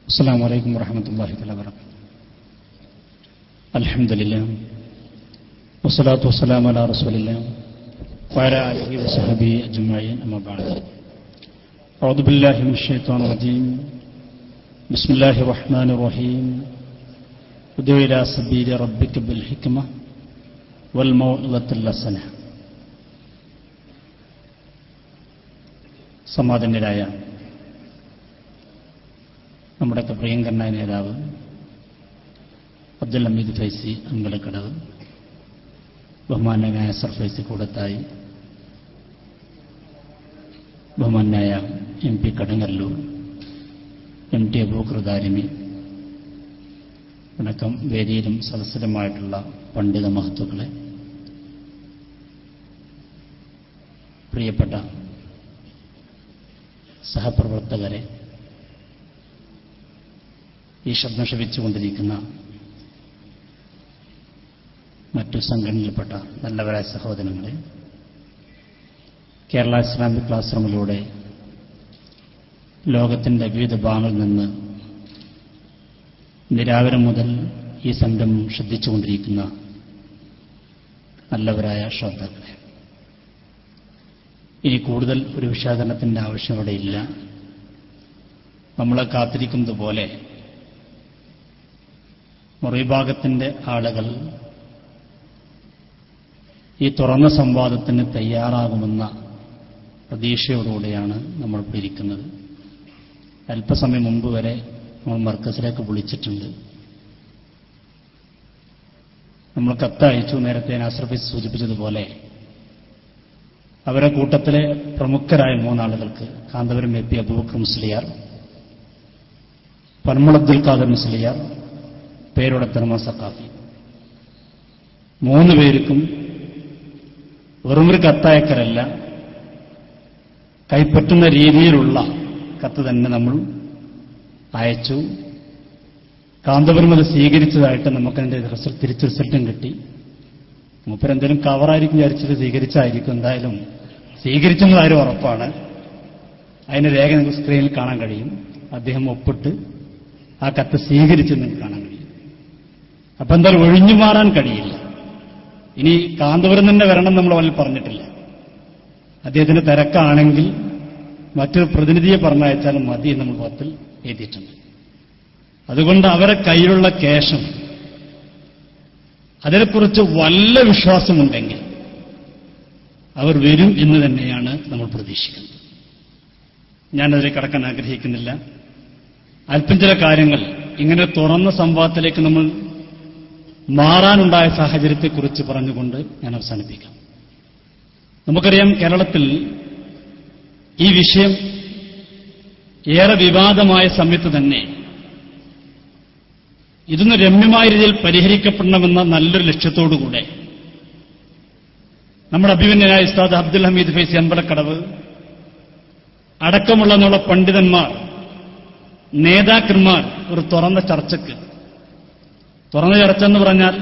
السلام عليكم ورحمة الله وبركاته. الحمد لله والصلاة والسلام على رسول الله وعلى آله وصحبه أجمعين. أما بعد، أعوذ بالله من الشيطان الرجيم. بسم الله الرحمن الرحيم. ادع إلى سبيل ربك بالحكمة والموعظة الحسنة. സമാധാനരായ നമ്മുടെ പ്രിയങ്കരനായ നേതാവ് അബ്ദുൽ ഹമീദ് ഫൈസി അമ്പലക്കടവ്, ബഹുമാന്യനായ സർ ഫൈസി കൂടത്തായി, ബഹുമാന്യനായ MP കടങ്ങല്ലൂർ, MT അബൂബക്കർ ദാരിമി അടക്കം വേദിയിലും സദസ്സിലുമായിട്ടുള്ള പണ്ഡിത മഹത്തുക്കളെ, പ്രിയപ്പെട്ട സഹപ്രവർത്തകരെ, ഈ ശബ്ദം ശ്രവിച്ചുകൊണ്ടിരിക്കുന്ന മറ്റു സംഘടനയിൽപ്പെട്ട നല്ലവരായ സഹോദരങ്ങളെ, കേരള ഇസ്ലാമിക് ക്ലാസ് റൂമിലൂടെ ലോകത്തിൻ്റെ വിവിധ ഭാഗങ്ങളിൽ നിന്ന് നിരാവരം മുതൽ ഈ സംരംഭം ശ്രദ്ധിച്ചുകൊണ്ടിരിക്കുന്ന നല്ലവരായ ശ്രോതാക്കളെ, ഇനി കൂടുതൽ ഒരു വിശദീകരണത്തിൻ്റെ ആവശ്യം ഇവിടെ ഇല്ല. നമ്മളെ കാത്തിരിക്കുന്നത് പോലെ മറുവിഭാഗത്തിൻ്റെ ആളുകൾ ഈ തുറന്ന സംവാദത്തിന് തയ്യാറാകുമെന്ന പ്രതീക്ഷയോടുകൂടിയാണ് നമ്മൾ ഇവിടെ ഇരിക്കുന്നത്. അല്പസമയം മുമ്പ് വരെ നമ്മൾ മർക്കസിലേക്ക് വിളിച്ചിട്ടുണ്ട്. നമ്മൾ കത്തയച്ചു. നേരത്തെ നാസർ സൂചിപ്പിച്ചതുപോലെ അവരെ കൂട്ടത്തിലെ പ്രമുഖരായ 3 ആളുകൾക്ക്, കാന്തപുരം AP അബൂബക്കർ മുസ്ലിയാർ, പന്മൾ അബ്ദുൽ ഖാദർ മുസ്ലിയാർ, പേരോടത്തനമ സഖാഫി, 3 പേർക്കും വെറുമൊരു കത്തയക്കലല്ല, കൈപ്പറ്റുന്ന രീതിയിലുള്ള കത്ത് തന്നെ നമ്മൾ അയച്ചു. കാന്തപുരം അത് സ്വീകരിച്ചതായിട്ട് നമുക്കതിൻ്റെ തിരിച്ചു റിസൾട്ടും കിട്ടി. മൂപ്പരെന്തെങ്കിലും കവറായിരിക്കും വിചാരിച്ചിട്ട് സ്വീകരിച്ചായിരിക്കും. എന്തായാലും സ്വീകരിച്ചെന്ന് കാര്യം ഉറപ്പാണ്. അതിൻ്റെ രേഖ നിങ്ങൾക്ക് സ്ക്രീനിൽ കാണാൻ കഴിയും. അദ്ദേഹം ഒപ്പിട്ട് ആ കത്ത് സ്വീകരിച്ചെന്ന് നിങ്ങൾക്ക് കാണാൻ കഴിയും. അപ്പം എന്തായാലും ഒഴിഞ്ഞു മാറാൻ കഴിയില്ല. ഇനി കാന്തപുരം തന്നെ വരണം നമ്മൾ അവരിൽ പറഞ്ഞിട്ടില്ല. അദ്ദേഹത്തിന് തിരക്കാണെങ്കിൽ മറ്റൊരു പ്രതിനിധിയെ പറഞ്ഞയച്ചാലും മതി നമ്മൾ പത്തിൽ എഴുതിയിട്ടുണ്ട്. അതുകൊണ്ട് അവരെ കയ്യിലുള്ള ക്യാഷും അതിനെക്കുറിച്ച് വല്ല വിശ്വാസമുണ്ടെങ്കിൽ അവർ വരും എന്ന് തന്നെയാണ് നമ്മൾ പ്രതീക്ഷിക്കുന്നത്. ഞാനതിലേക്ക് കടക്കാൻ ആഗ്രഹിക്കുന്നില്ല. അല്പം ചില കാര്യങ്ങൾ ഇങ്ങനെ തുറന്ന സംവാദത്തിലേക്ക് നമ്മൾ മാറാനുണ്ടായ സാഹചര്യത്തെക്കുറിച്ച് പറഞ്ഞുകൊണ്ട് ഞാൻ അവസാനിപ്പിക്കാം. നമുക്കറിയാം, കേരളത്തിൽ ഈ വിഷയം ഏറെ വിവാദമായ സമയത്ത് തന്നെ ഇതൊന്ന് രമ്യമായ രീതിയിൽ പരിഹരിക്കപ്പെടണമെന്ന നല്ലൊരു ലക്ഷ്യത്തോടുകൂടെ നമ്മുടെ അഭിമന്യനായ ഉസ്താദ് അബ്ദുൽ ഹമീദ് ഫൈസി അമ്പലക്കടവ് അടക്കമുള്ള നമ്മുടെ പണ്ഡിതന്മാർ, നേതാക്കന്മാർ ഒരു തുറന്ന ചർച്ച എന്ന് പറഞ്ഞാൽ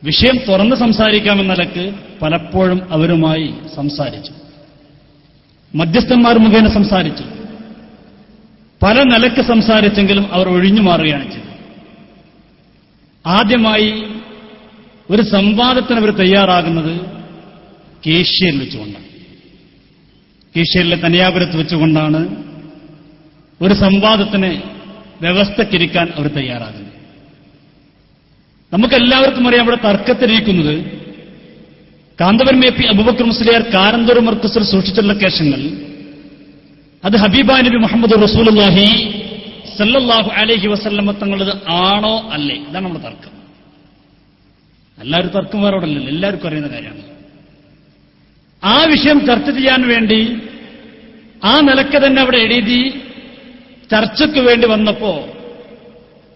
വിഷയം തുറന്ന് സംസാരിക്കാമെന്ന നിലക്ക് പലപ്പോഴും അവരുമായി സംസാരിച്ചു. മധ്യസ്ഥന്മാർ മുഖേന സംസാരിച്ചു. പല നിലക്ക് സംസാരിച്ചെങ്കിലും അവർ ഒഴിഞ്ഞു മാറുകയാണ് ചെയ്തത്. ആദ്യമായി ഒരു സംവാദത്തിന് അവർ തയ്യാറാകുന്നത് കേഷ്യയിൽ വെച്ചുകൊണ്ടാണ്. കേഷ്യയിലെ തനിയാപുരത്ത് വെച്ചുകൊണ്ടാണ് ഒരു സംവാദത്തിന് വ്യവസ്ഥക്കിരിക്കാൻ അവർ തയ്യാറാകുന്നത്. നമുക്കെല്ലാവർക്കും അറിയാം, അവിടെ തർക്കത്തിരിക്കുന്നത് കാന്തപുരം AP അബൂബക്കർ മുസ്ലിയാർ കാരന്തൂർ മർക്കസിൽ സൂക്ഷിച്ചുള്ള കേശങ്ങൾ അത് ഹബീബാ നബി മുഹമ്മദ് റസൂലുള്ളാഹി സല്ലല്ലാഹു അലൈഹി വസല്ലമ തങ്ങളത് ആണോ അല്ലേ? ഇതാണ് നമ്മുടെ തർക്കം. എല്ലാവരും തർക്കം വേറോടല്ലല്ലോ, എല്ലാവർക്കും അറിയുന്ന കാര്യമാണ്. ആ വിഷയം ചർച്ച ചെയ്യാൻ വേണ്ടി ആ നിലക്ക് തന്നെ അവിടെ എഴുതി ചർച്ചയ്ക്ക് വേണ്ടി വന്നപ്പോ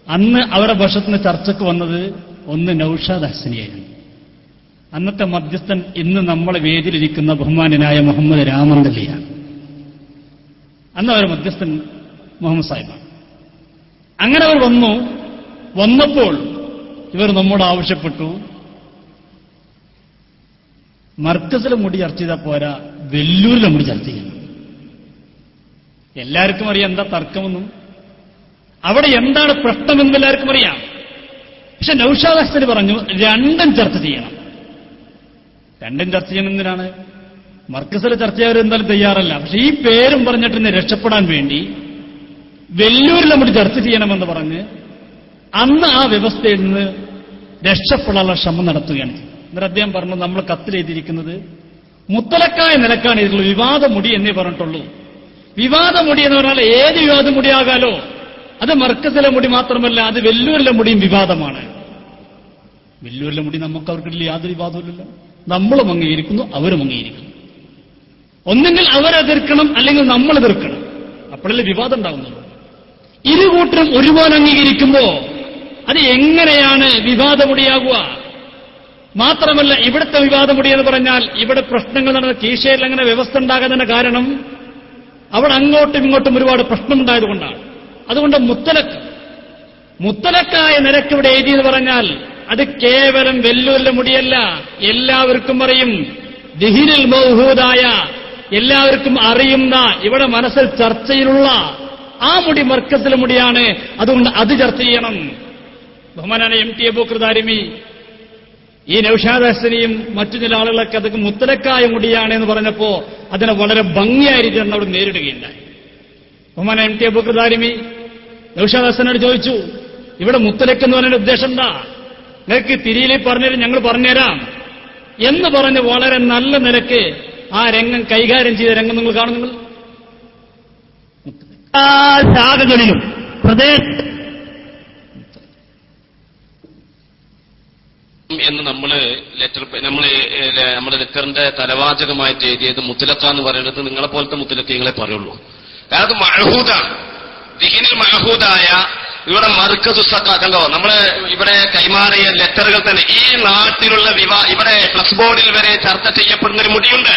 അന്ന് അവരുടെ പക്ഷത്തുനിന്ന് ചർച്ചയ്ക്ക് വന്നത് ഒന്ന് നൌഷാദ് ഹസനിയായിരുന്നു. അന്നത്തെ മധ്യസ്ഥൻ ഇന്ന് നമ്മളെ വേദിയിലിരിക്കുന്ന ബഹുമാന്യനായ മുഹമ്മദ് രാമന്തലിയാണ്. അന്ന് അവരുടെ മധ്യസ്ഥൻ മുഹമ്മദ് സാഹിബാണ്. അങ്ങനെ അവർ വന്നപ്പോൾ ഇവർ നമ്മോട് ആവശ്യപ്പെട്ടു, മർക്കസിലെ മുടി ചർച്ച ചെയ്താൽ പോരാ, വെല്ലൂരിലെ മുടി ചർച്ച ചെയ്യണം. എല്ലാവർക്കും അറിയാം എന്താ തർക്കമെന്നും അവിടെ എന്താണ് പ്രശ്നമെന്നും എല്ലാവർക്കും അറിയാം. പക്ഷെ നൗഷാദ് ഹസൻ പറഞ്ഞു രണ്ടും ചർച്ച ചെയ്യണം. രണ്ടും ചർച്ച ചെയ്യണമെന്തിനാണ്? മർക്കസിൽ ചർച്ച ചെയ്യാൻ എന്തായാലും തയ്യാറല്ല. പക്ഷെ ഈ പേരും പറഞ്ഞിട്ട് ഇന്ന് രക്ഷപ്പെടാൻ വേണ്ടി വെല്ലൂരിൽ നമ്മൾ ചർച്ച ചെയ്യണമെന്ന് പറഞ്ഞ് അന്ന് ആ വ്യവസ്ഥയിൽ നിന്ന് രക്ഷപ്പെടാനുള്ള ശ്രമം നടത്തുകയാണ്. എന്നിട്ട് അദ്ദേഹം പറഞ്ഞു നമ്മൾ കത്തിലെഴുതിയിരിക്കുന്നത് മുത്തലക്കായ നിലക്കാണ് ഇതിലുള്ള വിവാദമുടി എന്നേ പറഞ്ഞിട്ടുള്ളൂ. വിവാദമുടി എന്ന് പറഞ്ഞാൽ ഏത് വിവാദമുടിയാകാലോ, അത് മർക്കസിലെ മുടി മാത്രമല്ല, അത് വെല്ലൂരിലെ മുടിയും വിവാദമാണ്. വെല്ലൂരിലെ മുടി നമുക്ക് അവർക്കില്ല, യാതൊരു വിവാദമില്ലല്ലോ. നമ്മളും അംഗീകരിക്കുന്നു, അവരും അംഗീകരിക്കുന്നു. ഒന്നെങ്കിൽ അവരെതിർക്കണം, അല്ലെങ്കിൽ നമ്മൾ എതിർക്കണം. അപ്പോഴല്ലേ വിവാദം ഉണ്ടാകുന്നത്. ഇരുകൂട്ടരും ഒരുപോലെ അംഗീകരിക്കുമ്പോ അത് എങ്ങനെയാണ് വിവാദമുടിയാകുക? മാത്രമല്ല ഇവിടുത്തെ വിവാദമുടി എന്ന് പറഞ്ഞാൽ ഇവിടെ പ്രശ്നങ്ങൾ നടന്ന കീശയിൽ അങ്ങനെ വ്യവസ്ഥ ഉണ്ടാകാൻ കാരണം അവിടെ അങ്ങോട്ടും ഇങ്ങോട്ടും ഒരുപാട് പ്രശ്നമുണ്ടായതുകൊണ്ടാണ്. അതുകൊണ്ട് മുത്തലക്കായ നിരക്ക് ഇവിടെ എഴുതിയെന്ന് പറഞ്ഞാൽ അത് കേവലം വെല്ലൂരിലെ മുടിയല്ല, എല്ലാവർക്കും അറിയും. ദിഹിനിൽ മൗഹൂദായ എല്ലാവർക്കും അറിയുന്ന ഇവിടെ മനസ്സിൽ ചർച്ചയിലുള്ള ആ മുടി മർക്കസിലെ മുടിയാണ്. അതുകൊണ്ട് അത് ചർച്ച ചെയ്യണം. ബഹുമാനായ MT അബൂബക്കർ ദാരിമി ഈ നൗഷാദ് ഹസനെയും മറ്റു ചില ആളുകളൊക്കെ അതൊക്കെ മുത്തലക്കായ മുടിയാണ് എന്ന് പറഞ്ഞപ്പോ അതിനെ വളരെ ഭംഗിയായ രീതിയിൽ അവിടെ നേരിടുകയുണ്ടായി. ബഹുമാനായ MT അബൂബക്കർ ദാരിമി നൗഷാദ് ഹസനോട് ചോദിച്ചു, ഇവിടെ മുത്തലക്ക് എന്ന് പറഞ്ഞ ഉദ്ദേശം എന്താ? നിങ്ങൾക്ക് തിരിയിൽ പറഞ്ഞുതരും, ഞങ്ങൾ പറഞ്ഞുതരാം എന്ന് പറഞ്ഞ് വളരെ നല്ല നിലക്ക് ആ രംഗം കൈകാര്യം ചെയ്ത രംഗം നിങ്ങൾ കാണുന്നു. ശാഖകളിലും എന്ന് നമ്മുടെ ലെറ്ററിന്റെ തലവാചകമായിട്ട് എഴുതിയത് മുത്തലക്ക എന്ന് പറയുന്നത് നിങ്ങളെ പോലത്തെ മുത്തലക്കങ്ങളെ പറയുള്ളൂ. കാരണം മഅഹൂദാണ്, ദിഹിനിൽ മഅഹൂദായ ഇവിടെ മർക്കസു സക്കാത്തോ നമ്മള് ഇവിടെ കൈമാറിയ ലെറ്ററുകൾ തന്നെ ഈ നാട്ടിലുള്ള ഇവിടെ പ്ലസ് ബോർഡിൽ വരെ ചർച്ച ചെയ്യപ്പെടുന്ന ഒരു മുടിയുണ്ട്.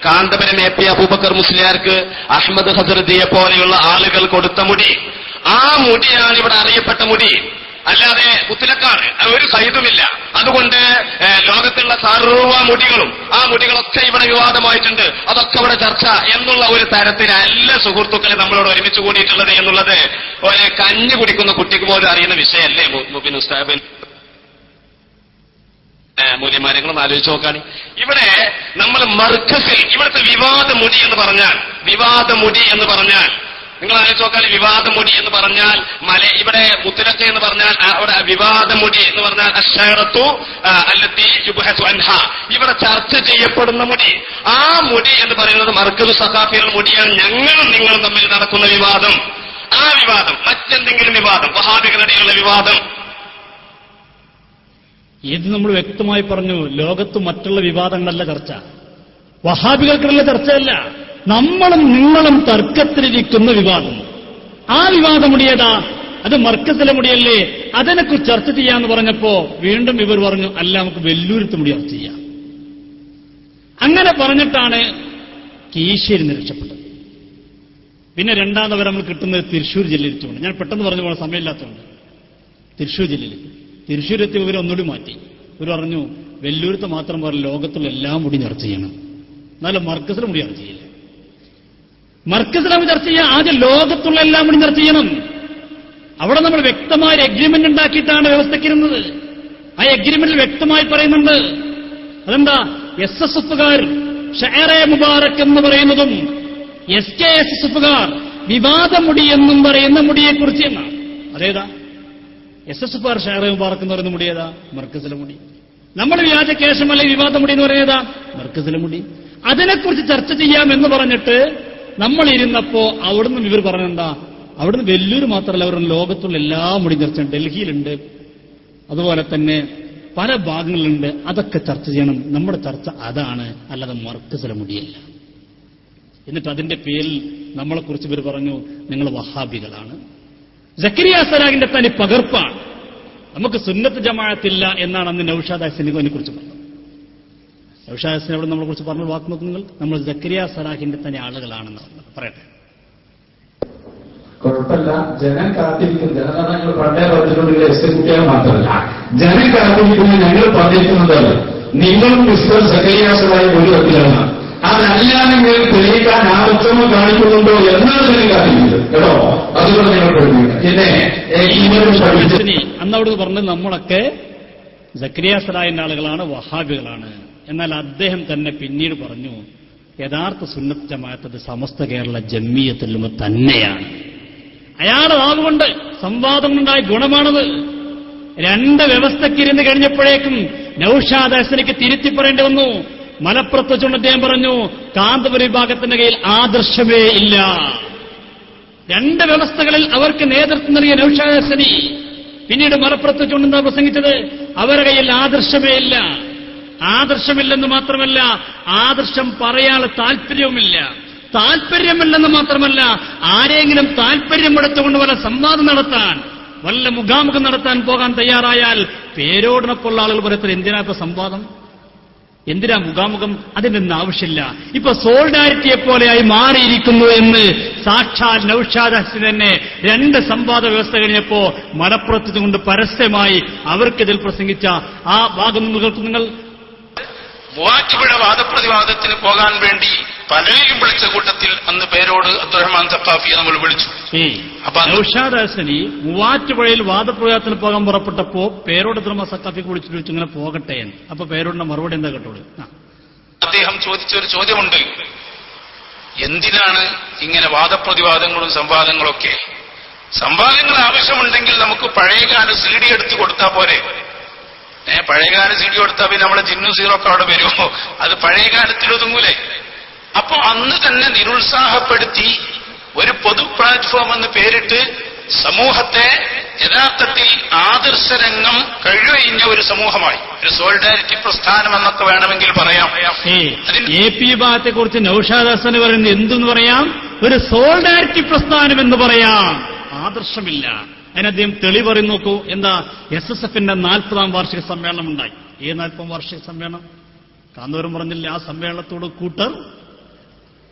കാന്തപുരം AP അബൂബക്കർ മുസ്ലിയാർക്ക് അഹമ്മദ് ഹസരദിയെ പോലെയുള്ള ആളുകൾ കൊടുത്ത മുടി, ആ മുടിയാണ് ഇവിടെ അറിയപ്പെട്ട മുടി. അല്ലാതെ മുത്തലക്കാണ്, ഒരു സൈതുമില്ല. അതുകൊണ്ട് ലോകത്തുള്ള സർവ്വ മുടികളും ആ മുടികളൊക്കെ ഇവിടെ വിവാദമായിട്ടുണ്ട്, അതൊക്കെ ഇവിടെ ചർച്ച എന്നുള്ള ഒരു തരത്തിലല്ല സുഹൃത്തുക്കളെ നമ്മളോട് ഒരുമിച്ച് കൂടിയിട്ടുള്ളത് എന്നുള്ളത് കഞ്ഞി കുടിക്കുന്ന കുട്ടിക്ക് പോലും അറിയുന്ന വിഷയമല്ലേ മുബിൻ ഉസ്താബ് മൂല്യമാര്യങ്ങളും ആലോചിച്ച് നോക്കാണ്. ഇവിടെ നമ്മൾ മർക്കസിൽ ഇവിടുത്തെ വിവാദമുടി എന്ന് പറഞ്ഞാൽ നിങ്ങൾ ആലോചിച്ച് നോക്കാൻ, വിവാദമുടി എന്ന് പറഞ്ഞാൽ ഇവിടെ മുത്തലക്ക എന്ന് പറഞ്ഞാൽ അവിടെ വിവാദമുടി എന്ന് പറഞ്ഞാൽ അശ്ശറത്തു അല്ലത്തി യുബ്ഹസു അൻഹാ, ഇവിടെ ചർച്ച ചെയ്യപ്പെടുന്ന മുടി. ആ മുടി എന്ന് പറയുന്നത് മർക്കസു സഖാഫികളുടെ മുടിയാണ്. ഞങ്ങളും നിങ്ങളും തമ്മിൽ നടക്കുന്ന വിവാദം, ആ വിവാദം മറ്റെന്തെങ്കിലും വിവാദം, വഹാബികളുടെയുള്ള വിവാദം, ഇത് നമ്മൾ വ്യക്തമായി പറഞ്ഞു. ലോകത്ത് മറ്റുള്ള വിവാദങ്ങളല്ല ചർച്ച, വഹാബികൾക്കുള്ള ചർച്ചയല്ല. നമ്മളും നിങ്ങളും തർക്കത്തിലിരിക്കുന്ന വിവാദം, ആ വിവാദം മുടിയതാ, അത് മർക്കസിലെ മുടിയല്ലേ, അതിനെക്കുറിച്ച് ചർച്ച ചെയ്യാന്ന് പറഞ്ഞപ്പോ വീണ്ടും ഇവർ പറഞ്ഞു അല്ല നമുക്ക് വെല്ലൂരത്ത് മുടി ചർച്ച ചെയ്യാം. അങ്ങനെ പറഞ്ഞിട്ടാണ് കീശേരി രക്ഷപ്പെട്ടത്. പിന്നെ രണ്ടാമത് നമ്മൾ കിട്ടുന്നത് തൃശ്ശൂർ ജില്ലയിലെത്തുകൊണ്ട്, ഞാൻ പെട്ടെന്ന് പറഞ്ഞു പോകാൻ സമയമില്ലാത്തതുകൊണ്ട് തൃശ്ശൂർ ജില്ലയിൽ തൃശ്ശൂരെത്തി ഇവർ ഒന്നുകൂടി മാറ്റി. ഇവർ പറഞ്ഞു വെല്ലൂരത്ത് മാത്രം പറഞ്ഞ ലോകത്തുള്ള എല്ലാ മുടി ചർച്ച ചെയ്യണം, എന്നാലും മർക്കസിലെ മുടി ചർച്ച ചെയ്യില്ല. മർക്കസിലെ ചർച്ച ചെയ്യാൻ ആദ്യം ലോകത്തുള്ള എല്ലാ മുടി ചർച്ച ചെയ്യണം. അവിടെ നമ്മൾ വ്യക്തമായ എഗ്രിമെന്റ് ഉണ്ടാക്കിയിട്ടാണ് വ്യവസ്ഥയ്ക്കിരുന്നത്. ആ എഗ്രിമെന്റിൽ വ്യക്തമായി പറയുന്നുണ്ട്. അതെന്താ? SSFകാർ ഷഅറെ മുബാറക് എന്ന് പറയുന്നതും SKSSFകാർ വിവാദമുടി എന്നും പറയുന്ന മുടിയെക്കുറിച്ച് എന്നാണ്. അതേതാ? SSFകാർ ഷഅറെ മുബാറക് എന്ന് പറയുന്ന മുടി ഏതാ? മർക്കസിലെ മുടി. നമ്മൾ വ്യാജ കേശമല്ല വിവാദമുടി എന്ന് പറയുന്നതാ? മർക്കസിലെ മുടി. അതിനെക്കുറിച്ച് ചർച്ച ചെയ്യാം എന്ന് പറഞ്ഞിട്ട് നമ്മളിരുന്നപ്പോ അവിടുന്ന് ഇവർ പറഞ്ഞെന്താ, അവിടുന്ന് വെല്ലൂർ മാത്രമല്ല, അവരുടെ ലോകത്തുള്ള എല്ലാ മുടി ചർച്ച ഡൽഹിയിലുണ്ട്, അതുപോലെ തന്നെ പല ഭാഗങ്ങളിലുണ്ട്, അതൊക്കെ ചർച്ച ചെയ്യണം. നമ്മുടെ ചർച്ച അതാണ്, അല്ലാതെ മർക്കസിലെ മുടിയല്ല. എന്നിട്ട് അതിന്റെ പേരിൽ നമ്മളെക്കുറിച്ച് ഇവർ പറഞ്ഞു നിങ്ങൾ വഹാബികളാണ്. സക്കരിയ സലാഹിന്റെ തനി പകർപ്പാണ്. നമുക്ക് സുന്നത്ത് ജമാഅത്തില്ല എന്നാണ് അന്ന് നൗഷാദ് ഹസനെ കുറിച്ച് പറഞ്ഞത്. നൗഷാദ് ഹസൻ അവിടെ നമ്മളെ കുറിച്ച് പറഞ്ഞ വാക്ക് നോക്കുമ്പോൾ നമ്മൾ സക്കരിയ സലാഹിന്റെ തന്നെ ആളുകളാണെന്ന് പറയട്ടെ. കുഴപ്പമില്ല, ജനം കാത്തിരിക്കും. ജനം ഞങ്ങൾ പണ്ടേ പറഞ്ഞിട്ടുണ്ടെങ്കിൽ കുട്ടികൾ മാത്രമല്ല, ജനം കാത്തിരിക്കുന്ന ഞങ്ങൾ പറഞ്ഞിരിക്കുന്നത് നിങ്ങളും മിസ്റ്റർ സക്കരിയ സലാഹി ഒരു കത്തിലാണ്. അതല്ലാതെ നിങ്ങൾ തെളിയിക്കാൻ ആവശ്യമോ കാണിക്കുന്നുണ്ടോ എന്നാണ് ജനം കാത്തിരിക്കുന്നത്. നിങ്ങൾ പഠിച്ചു. അന്ന് അവിടുന്ന് പറഞ്ഞത് നമ്മളൊക്കെ സക്കരിയ സലാഹിന്റെ ആളുകളാണ്, വഹാബികളാണ്. എന്നാൽ അദ്ദേഹം തന്നെ പിന്നീട് പറഞ്ഞു, യഥാർത്ഥ സുന്നത്ത് ജമാഅത്ത് സമസ്ത കേരള ജംഇയ്യത്തുൽ ഉലമ തന്നെയാണ്. അയാളുടെ നാവുകൊണ്ട് സംവാദം കൊണ്ടായ ഗുണമാണത്. രണ്ട് വ്യവസ്ഥക്കിരുന്ന് കഴിഞ്ഞപ്പോഴേക്കും നൗഷാദ് ഹസനിക്ക് തിരുത്തി പറയേണ്ടി വന്നു. മലപ്പുറത്ത് വെച്ചുകൊണ്ട് അദ്ദേഹം പറഞ്ഞു, കാന്തപുര വിഭാഗത്തിന്റെ കയ്യിൽ ആദർശമേ ഇല്ല. രണ്ട് വ്യവസ്ഥകളിൽ അവർക്ക് നേതൃത്വം നൽകിയ നൗഷാദ് ഹസനി പിന്നീട് മലപ്പുറത്ത് വെച്ചുകൊണ്ടെന്താ പ്രസംഗിച്ചത്? അവരുടെ കയ്യിൽ ആദർശമേ ഇല്ല. ആദർശമില്ലെന്ന് മാത്രമല്ല, ആദർശം പറയാൻ താല്പര്യവുമില്ല. താല്പര്യമില്ലെന്ന് മാത്രമല്ല, ആരെങ്കിലും താല്പര്യം എടുത്തുകൊണ്ട് വല്ല സംവാദം നടത്താൻ, വല്ല മുഖാമുഖം നടത്താൻ പോകാൻ തയ്യാറായാൽ പേരോടിനൊപ്പമുള്ള ആളുകൾ പറയത്തിൽ എന്തിനാ സംവാദം, എന്തിനാ മുഖാമുഖം? അതിനൊന്നും ആവശ്യമില്ല. ഇപ്പൊ സോളിഡാരിറ്റിയെ പോലെയായി മാറിയിരിക്കുന്നു എന്ന് സാക്ഷാൽ നൗഷാദ് ഹസൻ തന്നെ രണ്ട് സംവാദ വ്യവസ്ഥ കഴിഞ്ഞപ്പോ മലപ്പുറത്ത് കൊണ്ട് പരസ്യമായി അവർക്കിതിൽ പ്രസംഗിച്ച ആ ഭാഗം നിങ്ങൾ മൂവാറ്റുപുഴ വാദപ്രതിവാദത്തിന് പോകാൻ വേണ്ടി പലരെയും വിളിച്ച കൂട്ടത്തിൽ അന്ന് പേരോട് അബ്ദുറഹ്മാൻ സഖാഫിയെ നമ്മൾ വിളിച്ചു. അപ്പൊ നൗഷാദ് ഹസനി മൂവാറ്റുപുഴയിൽ വാദപ്രതിവാദത്തിന് പോകാൻ പുറപ്പെട്ടപ്പോ പേരോട് അബ്ദുറഹ്മാൻ സഖാഫിക്ക് വിളിച്ചു ഇങ്ങനെ പോകട്ടെ എന്ന്. അപ്പൊ പേരോടിന്റെ മറുപടി എന്താ കേട്ടോളൂ. അദ്ദേഹം ചോദിച്ചൊരു ചോദ്യമുണ്ട്, എന്തിനാണ് ഇങ്ങനെ വാദപ്രതിവാദങ്ങളും സംവാദങ്ങളൊക്കെ? സംവാദങ്ങൾ ആവശ്യമുണ്ടെങ്കിൽ നമുക്ക് പഴയകാല CD എടുത്ത് കൊടുത്താൽ പോരെ? പഴയകാല CD കൊടുത്താൽ പിന്നെ നമ്മളെ ജിന്നു സീറൊക്കെ അവിടെ വരുമോ? അത് പഴയകാലത്തിൽ ഒതുങ്ങൂലേ? അപ്പൊ അന്ന് തന്നെ നിരുത്സാഹപ്പെടുത്തി ഒരു പൊതു പ്ലാറ്റ്ഫോം എന്ന് പേരിട്ട് സമൂഹത്തെ യഥാർത്ഥത്തിൽ ആദർശരംഗം കഴിവഴിഞ്ഞ ഒരു സമൂഹമായി, ഒരു സോളിഡാരിറ്റി പ്രസ്ഥാനം എന്നൊക്കെ വേണമെങ്കിൽ പറയാം. AP വിഭാഗത്തെ കുറിച്ച് നൗഷാദ് ഹസൻ പറയുന്നത് എന്തെന്ന് പറയാം? ഒരു സോളിഡാരിറ്റി പ്രസ്ഥാനം എന്ന് പറയാം. ആദർശമില്ല. അതിനദ്ദേഹം തെളിവ് പറയും. നോക്കൂ, എന്താ? SSFന്റെ 40ാം വാർഷിക സമ്മേളനം ഉണ്ടായി. 40ാം വാർഷിക സമ്മേളനം കാന്തപുരം പറഞ്ഞില്ല, ആ സമ്മേളനത്തോട് കൂട്ടർ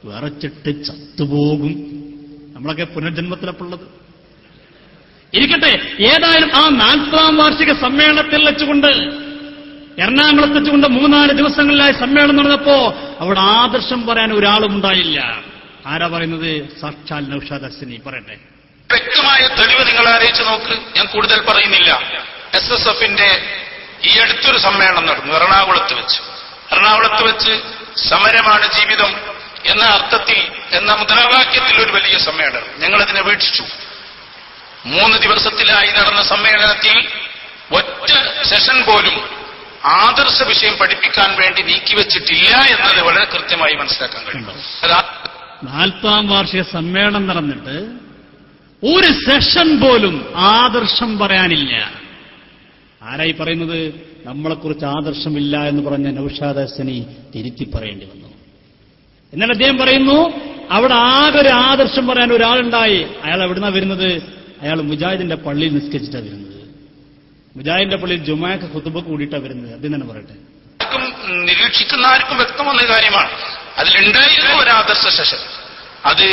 വിറച്ചിട്ട് ചത്തുപോകും. നമ്മളൊക്കെ പുനർജന്മത്തിലപ്പുള്ളത് ഇരിക്കട്ടെ. ഏതായാലും ആ 40ാം വാർഷിക സമ്മേളനത്തിൽ വെച്ചുകൊണ്ട് എറണാകുളത്ത് വെച്ചുകൊണ്ട് 3-4 ദിവസങ്ങളിലായി സമ്മേളനം നടന്നപ്പോ അവിടെ ആദർശം പറയാൻ ഒരാളും ഉണ്ടായില്ല. ആരാ പറയുന്നത്? സാക്ഷാൽ നൗഷാദ് ഹസനി. പറയട്ടെ, വ്യക്തമായ തെളിവ് നിങ്ങൾ അറിയിച്ചു നോക്ക്. ഞാൻ കൂടുതൽ പറയുന്നില്ല. SSFന്റെ ഈ അടുത്തൊരു സമ്മേളനം നടന്നു എറണാകുളത്ത് വെച്ച് സമരമാണ് ജീവിതം എന്ന അർത്ഥത്തിൽ, എന്ന മുദ്രാവാക്യത്തിൽ ഒരു വലിയ സമ്മേളനം. ഞങ്ങളതിനെ വീക്ഷിച്ചു. 3 ദിവസത്തിലായി നടന്ന സമ്മേളനത്തിൽ ഒറ്റ സെഷൻ പോലും ആദർശ വിഷയം പഠിപ്പിക്കാൻ വേണ്ടി നീക്കിവെച്ചിട്ടില്ല എന്നത് വളരെ കൃത്യമായി മനസ്സിലാക്കാൻ കഴിയും. 40ാം വാർഷിക സമ്മേളനം നടന്നിട്ട് ഒരു സെഷൻ പോലും ആദർശം പറയാനില്ല. ആരായി പറയുന്നത്? നമ്മളെക്കുറിച്ച് ആദർശമില്ല എന്ന് പറഞ്ഞ നൗഷാദ് ഹസനി തിരുത്തി പറയേണ്ടി വന്നു. എന്നാൽ അദ്ദേഹം പറയുന്നു, അവിടെ ആകെ ഒരു ആദർശം പറയാൻ ഒരാളുണ്ടായി. അയാൾ എവിടുന്നാ വരുന്നത്? അയാൾ മുജാഹിദിന്റെ പള്ളിയിൽ നിസ്കരിച്ചിട്ടാണ് വരുന്നത്. മുജാഹിദിന്റെ പള്ളിയിൽ ജുമാക്ക് ഖുതുബ കൂടിയിട്ടാണ് വരുന്നത്. അദ്ദേഹം തന്നെ പറയട്ടെ. നിരീക്ഷിക്കുന്ന ആർക്കും വ്യക്തമായ കാര്യമാണ്. അതിലുണ്ടായിരുന്നു ഒരു ആദർശ സെഷൻ. അത്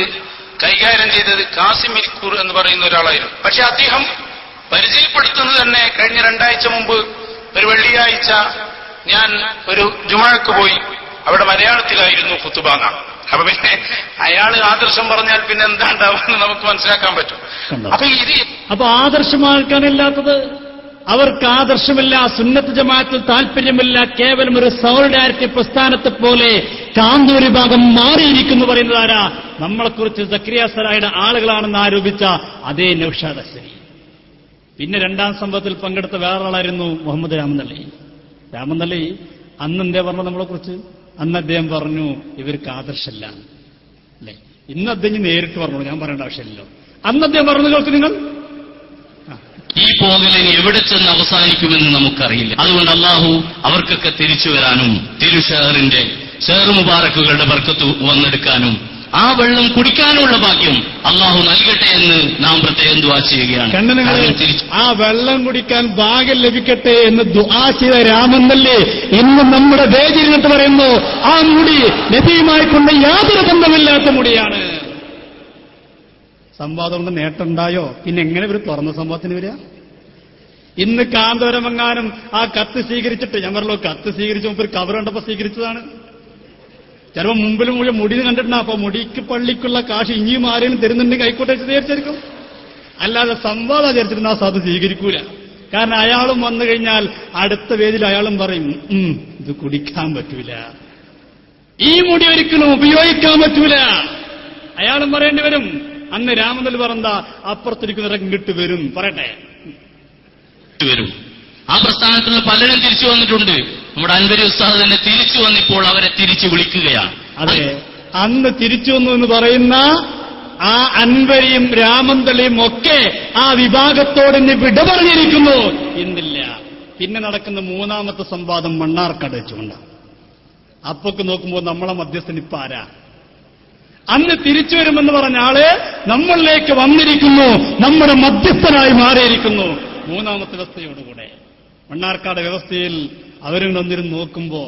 കൈകാര്യം ചെയ്തത് കാസിം ഇരിക്കൂർ എന്ന് പറയുന്ന ഒരാളായിരുന്നു. പക്ഷെ അദ്ദേഹം പരിചയപ്പെടുത്തുന്നത് തന്നെ കഴിഞ്ഞ 2 ആഴ്ച മുമ്പ് ഒരു വെള്ളിയാഴ്ച ഞാൻ ഒരു ജുമാക്ക് പോയി. അവിടെ മലയാളത്തിലായിരുന്നു ഖുതുബാന. അപ്പൊ പിന്നെ അയാൾ ആദർശം പറഞ്ഞാൽ പിന്നെ എന്താ ഉണ്ടാവുമെന്ന് നമുക്ക് മനസ്സിലാക്കാൻ പറ്റും. അപ്പൊ ആദർശമാക്കാനില്ലാത്തത്, അവർക്ക് ആദർശമില്ല, സുന്നത്ത് ജമാഅത്തിൽ താല്പര്യമില്ല, കേവലം ഒരു സോളിഡാരിറ്റി പ്രസ്ഥാനത്തെ പോലെ കാന്തൂർ വിഭാഗം മാറിയിരിക്കുന്നു. പറയുന്നത് ആരാ? നമ്മളെക്കുറിച്ച് സക്കരിയ സലാഹിയുടെ ആളുകളാണെന്ന് ആരോപിച്ച അതേ നൗഷാദ് ഹസനി. പിന്നെ 2ാം സംഭവത്തിൽ പങ്കെടുത്ത വേറൊരാളായിരുന്നു മുഹമ്മദ് രാമന്തള്ളി. അന്ന് എന്തേ പറഞ്ഞു നമ്മളെക്കുറിച്ച്? അന്ന് അദ്ദേഹം പറഞ്ഞു ഇവർക്ക് ആദർശമില്ല അല്ലേ. ഇന്ന് അദ്ദേഹം നേരിട്ട് പറഞ്ഞു, ഞാൻ പറയേണ്ട ആവശ്യമില്ലല്ലോ. അന്ന് അദ്ദേഹം പറഞ്ഞു കേൾക്ക് നിങ്ങൾ. ഈ പോകലിന് എവിടെ ചെന്ന് അവസാനിക്കുമെന്ന് നമുക്കറിയില്ല. അതുകൊണ്ട് അള്ളാഹു അവർക്കൊക്കെ തിരിച്ചു വരാനും തിരുഷഹറിന്റെ ഷഹർ മുബാറക്കുകളുടെ ബർക്കത്ത് വന്നെടുക്കാനും ആ വെള്ളം കുടിക്കാനുള്ള ഭാഗ്യം അള്ളാഹു നൽകട്ടെ എന്ന് നാം പ്രത്യേകം ദുആ ചെയ്യുകയാണ്. ആ വെള്ളം കുടിക്കാൻ ഭാഗ്യം ലഭിക്കട്ടെ എന്ന് ദുആ ചെയ്ത രാമന്നല്ലേ ഇന്ന് നമ്മുടെ വേദിയിലിട്ട് പറയുന്നു, ആ മുടി നബിയുമായി കൊണ്ട് യാതൊരു ബന്ധമില്ലാത്ത മുടിയാണ്. സംവാദം കൊണ്ട് നേട്ടമുണ്ടായോ? പിന്നെ എങ്ങനെ ഇവർ തുറന്ന സംഭവത്തിന് വരിക? ഇന്ന് കാന്തപുരമെങ്ങാനും ആ കത്ത് സ്വീകരിച്ചിട്ട്, ഞാൻ പറഞ്ഞല്ലോ കത്ത് സ്വീകരിച്ച മുമ്പ് ഒരു കവർ കണ്ടപ്പോ സ്വീകരിച്ചതാണ്. ചിലപ്പോൾ മുമ്പിലും മുഴുവൻ മുടി കണ്ടിട്ടുണ്ടാ. അപ്പൊ മുടിക്ക് പള്ളിക്കുള്ള കാശ് ഇനിയും ആരെങ്കിലും തരുന്നുണ്ടെങ്കിൽ ആയിക്കോട്ടെ സ്വീകരിച്ചായിരിക്കും. അല്ലാതെ സംവാദാചരിച്ചിരുന്ന ആ സാധു സ്വീകരിക്കൂല. കാരണം അയാളും വന്നു കഴിഞ്ഞാൽ അടുത്ത വേദിയിൽ അയാളും പറയും ഇത് കുടിക്കാൻ പറ്റൂല, ഈ മുടി ഒരിക്കലും ഉപയോഗിക്കാൻ പറ്റൂല. അയാളും പറയേണ്ടി വരും. അന്ന് രാമന്തൽ പറഞ്ഞ അപ്പുറത്തിരിക്കുന്നവരെ ഇങ്ങോട്ട് വരും പറയട്ടെ വരും. ആ പ്രസ്ഥാനത്തിൽ നിന്ന് പലരും തിരിച്ചു വന്നിട്ടുണ്ട്. നമ്മുടെ അൻവരി ഉസ്താദ് തന്നെ തിരിച്ചു വന്നിപ്പോൾ അവരെ തിരിച്ചു വിളിക്കുകയാണ്. അതെ, അന്ന് തിരിച്ചു വന്നു എന്ന് പറയുന്ന ആ അൻവരിയും രാമന്തളിയും ഒക്കെ ആ വിഭാഗത്തോട് ഇന്ന് വിട പറഞ്ഞിരിക്കുന്നു. ഇന്നില്ല. പിന്നെ നടക്കുന്ന മൂന്നാമത്തെ സംവാദം മണ്ണാർക്കാട് വെച്ചുകൊണ്ടാണ്. അപ്പൊക്കെ നോക്കുമ്പോൾ നമ്മളെ മധ്യസ്ഥൻ ഇപ്പൊ ആരാ? അന്ന് തിരിച്ചു വരുമെന്ന് പറഞ്ഞ ആള് നമ്മളിലേക്ക് വന്നിരിക്കുന്നു, നമ്മുടെ മധ്യസ്ഥനായി മാറിയിരിക്കുന്നു. മൂന്നാമത്തെ വ്യവസ്ഥയോടുകൂടെ മണ്ണാർക്കാട് വ്യവസ്ഥയിൽ അവരും വന്നിരുന്ന് നോക്കുമ്പോ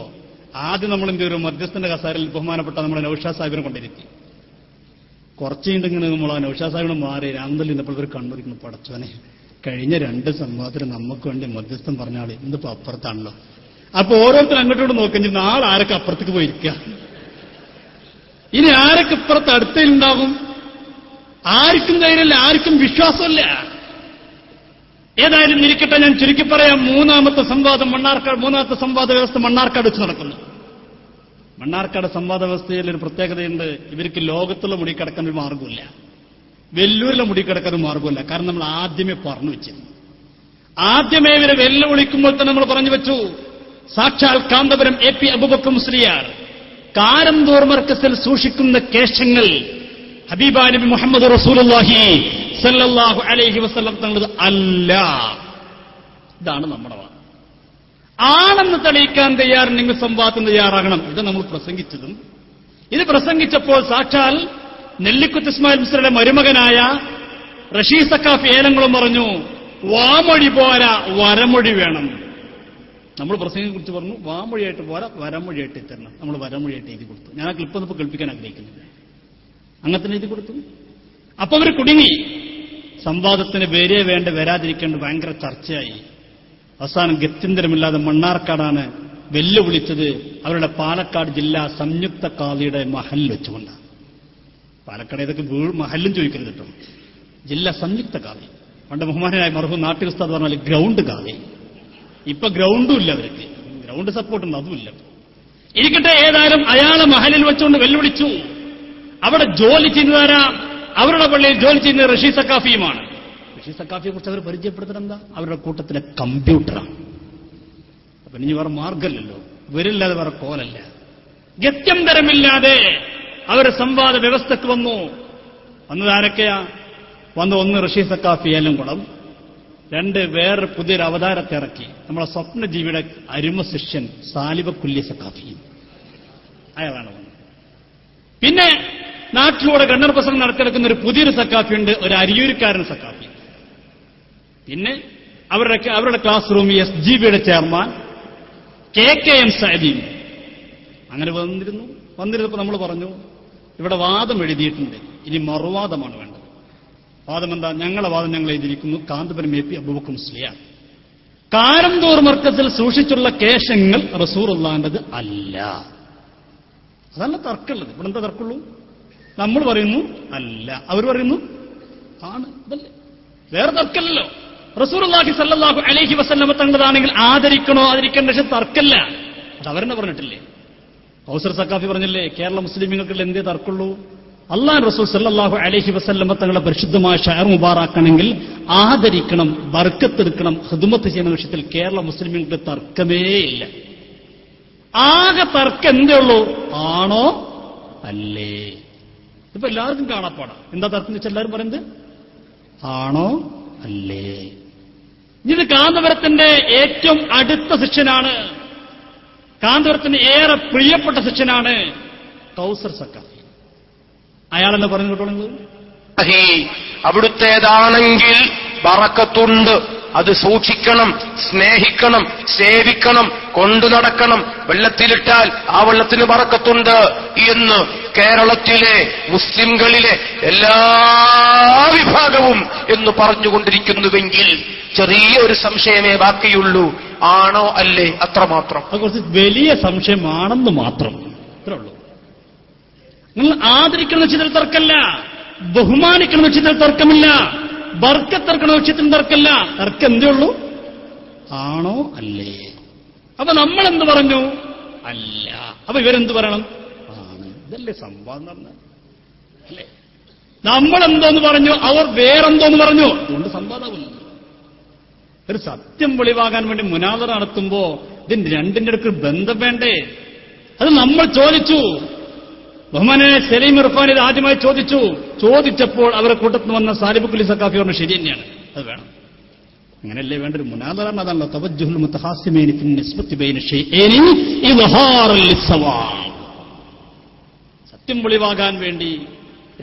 ആദ്യം നമ്മൾ എന്ത് ഒരു മധ്യസ്ഥന്റെ കസാരയിൽ ബഹുമാനപ്പെട്ട നമ്മുടെ നൗഷാദ് സാഹിബിനെ കൊണ്ടിരുത്തി. കുറച്ച് കഴിഞ്ഞിങ്ങനെ നമ്മൾ ആ നൗഷാദ് സാഹിബിനെ മാറി രാമന്തൽ ഇന്നപ്പോൾ ഇവർ കണ്ണൂരിക്കുന്നു. പടച്ചോനെ, കഴിഞ്ഞ 2 സംവാദത്തിന് നമുക്ക് വേണ്ടി മധ്യസ്ഥം പറഞ്ഞാളെ ഇന്നിപ്പോ അപ്പുറത്താണല്ലോ. അപ്പൊ ഓരോരുത്തരും അങ്ങോട്ടോട് നോക്കി നാളെ ആരൊക്കെ അപ്പുറത്തേക്ക് പോയിരിക്കുക, ഇനി ആരൊക്കെ ഇപ്പുറത്ത് അടുത്തയിലുണ്ടാകും? ആർക്കും ധൈര്യമില്ല, ആർക്കും വിശ്വാസമില്ല. ഏതായാലും ഇരിക്കട്ടെ, ഞാൻ ചുരുക്കി പറയാം. മൂന്നാമത്തെ സംവാദ വ്യവസ്ഥ മണ്ണാർക്കാട് വെച്ച് നടക്കുന്നു. മണ്ണാർക്കാട് സംവാദ വ്യവസ്ഥയിൽ ഒരു പ്രത്യേകതയുണ്ട്. ഇവർക്ക് ലോകത്തുള്ള മുടി കിടക്കാൻ ഒരു മാർഗമില്ല, വെല്ലൂരിലെ മുടി കിടക്കാൻ ഒരു മാർഗമില്ല. കാരണം നമ്മൾ ആദ്യമേ പറഞ്ഞു വെച്ചിരുന്നു. ആദ്യമേ ഇവരെ വെല്ലുവിളിക്കുമ്പോൾ തന്നെ നമ്മൾ പറഞ്ഞു വെച്ചു, സാക്ഷാൽ കാന്തപുരം AP അബൂബക്കർ മുസ്ലിയാർ കാരന്തൂർ മർക്കസിൽ സൂക്ഷിക്കുന്ന കേശങ്ങൾ ഹബീബാ നബി മുഹമ്മദ് റസൂലുള്ളാഹി സല്ലല്ലാഹു അലൈഹി വസല്ലം തങ്ങളത് അല്ല. ഇതാണ് നമ്മുടെ വാദം. ആണെന്ന് തെളിയിക്കാൻ തയ്യാറുണ്ടെങ്കിൽ സംവാദത്തിന് തയ്യാറാകണം. ഇത് നമ്മൾ പ്രസംഗിച്ചതും. ഇത് പ്രസംഗിച്ചപ്പോൾ സാക്ഷാൽ നെല്ലിക്കുത്ത് ഇസ്മായിൽ മിസ്രയുടെ മരുമകനായ റഷീദ് സക്കാഫി ഏലങ്ങളും പറഞ്ഞു, വാമൊഴി പോരാ, വരമൊഴി വേണം. നമ്മൾ പ്രസംഗത്തെ കുറിച്ച് പറഞ്ഞു, വാമൊഴിയായിട്ട് പോരാ, വരമൊഴിയായിട്ട് തരണം. നമ്മൾ വരമൊഴിയായിട്ട് എഴുതി കൊടുത്തു. ഞാൻ ആ ക്ലിപ്പ് ഒന്നിപ്പോൾ കേൾപ്പിക്കാൻ ആഗ്രഹിക്കുന്നില്ല. അങ്ങനെ തന്നെ എഴുതി കൊടുത്തു. അപ്പൊ അവർ കുടുങ്ങി. സംവാദത്തിന് വരെ വേണ്ട വരാതിരിക്കേണ്ട ഭയങ്കര ചർച്ചയായി. അവസാനം ഗത്യന്തരമില്ലാതെ മണ്ണാർക്കാടാണ് വെല്ലുവിളിച്ചത്. അവരുടെ പാലക്കാട് ജില്ലാ സംയുക്ത കാളിയുടെ മഹൽ വെച്ചുകൊണ്ടാണ്. പാലക്കാട് ഇതൊക്കെ മഹല്ലും ചോദിക്കരുത് കേട്ടോ. ജില്ലാ സംയുക്ത കാളി. പണ്ട് ബഹുമാനായ മർഹൂം നാട്ടിൽ ഉസ്താദ് പറഞ്ഞാൽ ഗ്രൗണ്ട് കാളി. ഇപ്പൊ ഗ്രൗണ്ടും ഇല്ല അവർക്ക്, ഗ്രൗണ്ട് സപ്പോർട്ടുണ്ട്, അതുമില്ല. ഇരിക്കട്ടെ, ഏതായാലും അയാളെ മഹലിൽ വെച്ചുകൊണ്ട് വെല്ലുവിളിച്ചു. അവിടെ ജോലി ചെയ്യുന്നതാരാ? അവരുടെ പള്ളിയിൽ ജോലി ചെയ്യുന്ന റഷീദ് സക്കാഫിയുമാണ്. റഷീദ് സക്കാഫിയെ കുറിച്ച് അവർ പരിചയപ്പെടുത്തുന്നത് എന്താ? അവരുടെ കൂട്ടത്തിലെ കമ്പ്യൂട്ടറാണ്. അപ്പൊ ഇനി വേറെ മാർഗമല്ലല്ലോ, ഇവരില്ലാതെ വേറെ കോലല്ല. ഗത്യന്തരമില്ലാതെ അവർ സംവാദ വ്യവസ്ഥക്ക് വന്നു. വന്നതാരൊക്കെയാ? ഒന്ന് റഷീദ് സക്കാഫി ഏലംകുളം, 2 വേറെ പുതിയൊരു അവതാരത്തെ ഇറക്കി, നമ്മളെ സ്വപ്നജീവിയുടെ അരുമ ശിഷ്യൻ സാലിബ കുല്യ സക്കാഫിയും അയാളാണ് വന്നത്. പിന്നെ നാട്ടിലൂടെ ഗണ്ണർ പ്രസംഗം നടത്തിയെടുക്കുന്ന ഒരു പുതിയൊരു സക്കാഫിയുണ്ട്, ഒരു അരിയൂരിക്കാരൻ സക്കാഫി. പിന്നെ അവരുടെ ക്ലാസ് റൂമിൽ SGBയുടെ ചെയർമാൻ KKM സഅദിയും അങ്ങനെ വന്നിരുന്നപ്പോൾ നമ്മൾ പറഞ്ഞു, ഇവിടെ വാദം എഴുതിയിട്ടുണ്ട്, ഇനി മറുവാദമാണ് വേണ്ടത്. വാദം എന്താ? ഞങ്ങളെ വാദം ഞങ്ങൾ എഴുതിയിരിക്കുന്നു, കാന്തപുരം AP അബൂബക്കർ മുസ്ലിയാർ കാരന്തൂർ മർക്കസിൽ സൂക്ഷിച്ചുള്ള കേശങ്ങൾ റസൂലുള്ളാഹിന്റേത് അല്ല. അതല്ല തർക്കമുള്ളത്. ഇവിടെ എന്താ തർക്കമുള്ളൂ? നമ്മൾ പറയുന്നു അല്ല, അവർ പറയുന്നു ആണ്. ഇതല്ലേ, വേറെ തർക്കമല്ലല്ലോ. റസൂലുള്ളാഹി സ്വല്ലല്ലാഹു അലൈഹി വസല്ലം തങ്ങളതാണെങ്കിൽ ആദരിക്കണോ ആദരിക്കേണ്ട പക്ഷെ തർക്കമല്ല. അത് അവരെന്നെ പറഞ്ഞിട്ടില്ലേ? കൗസർ സക്കാഫി പറഞ്ഞില്ലേ, കേരള മുസ്ലിമീങ്ങൾക്കുള്ള എന്തേ തർക്കമുള്ളൂ? അല്ലാഹു റസൂൽ സല്ലല്ലാഹു അലൈഹി വസല്ലം തങ്ങളുടെ പരിശുദ്ധമായ ഷഅർ മുബാറക്കാണെങ്കിൽ ആദരിക്കണം, ബർക്കത്തെടുക്കണം, ഖിദ്മത്ത് ചെയ്യുന്ന വിഷയത്തിൽ കേരള മുസ്ലിമീങ്ങൾക്ക് തർക്കമേ ഇല്ല. ആകെ തർക്കം എന്തേ ഉള്ളൂ? ആണോ അല്ലേ? ഇപ്പൊ എല്ലാവർക്കും കാണാപ്പാടാ. എന്താ തർക്കം എന്ന് വെച്ചാൽ എല്ലാവരും പറയുന്നത് ആണോ അല്ലേ. ഇത് കാന്തപുരത്തിന്റെ ഏറ്റവും അടുത്ത ശിഷ്യനാണ്, കാന്തപുരത്തിന് ഏറെ പ്രിയപ്പെട്ട ശിഷ്യനാണ് കൗസർ സക്കാഫി. അയാളെന്നെ പറഞ്ഞു കേട്ടോളൂ, അവിടുത്തേതാണെങ്കിൽ ബറക്കത്തുണ്ട്, അത് സൂക്ഷിക്കണം, സ്നേഹിക്കണം, സേവിക്കണം, കൊണ്ടു നടക്കണം. വെള്ളത്തിലിട്ടാൽ ആ വെള്ളത്തിന് ബറക്കത്തുണ്ട് എന്ന് കേരളത്തിലെ മുസ്ലിംകളിലെ എല്ലാ വിഭാഗവും എന്ന് പറഞ്ഞുകൊണ്ടിരിക്കുന്നുവെങ്കിൽ ചെറിയൊരു സംശയമേ ബാക്കിയുള്ളൂ. ആണോ അല്ലേ? അത്രമാത്രം. അത് കുറച്ച് വലിയ സംശയമാണെന്ന് മാത്രം, അത്രേ ഉള്ളൂ. നിങ്ങൾ ആദരിക്കുന്ന വെച്ചതിൽ തർക്കമല്ല, ബഹുമാനിക്കുന്ന വെച്ചതിൽ തർക്കമില്ല. ബർക്കത്തിറക്കണ വിഷയത്തിന് തർക്കല്ല. തർക്കം എന്തേ ഉള്ളൂ? ആണോ അല്ലേ? അപ്പൊ നമ്മളെന്ത് പറഞ്ഞു? അല്ല. അപ്പൊ ഇവരെന്ത് പറയണം? ആണ്. ഇതല്ലേ സംവാദം പറഞ്ഞത് അല്ലേ? നമ്മളെന്തോന്ന് പറഞ്ഞു, അവർ വേറെന്തോന്ന് പറഞ്ഞു. അതുകൊണ്ട് സംവാദമില്ല. ഒരു സത്യം വെളിവാകാൻ വേണ്ടി മുനാദറ നടത്തുമ്പോ ഇതിന് രണ്ടിന്റെ അടുക്ക് ബന്ധം വേണ്ടേ? അത് നമ്മൾ ചോദിച്ചു. ബഹുമാനായ സലീം ഇർഫാൻ ഇത് ആദ്യമായി ചോദിച്ചപ്പോൾ അവരെ കൂട്ടത്തിൽ വന്ന സാലിബ് കുലി സക്കാഫി പറഞ്ഞു ശരി തന്നെയാണ്, അത് വേണം. അങ്ങനെയല്ലേ വേണ്ട ഒരു മുനാദറ. അതാണല്ലോ തവജ്ജുഹുൽ മുതഹാസിമൈനി ഫി നിസ്ബത്തി ബൈന ഷൈഇനി ഇദ്ഹാറൻ ലിസ്സവാബ്. സത്യം വെളിവാകാൻ വേണ്ടി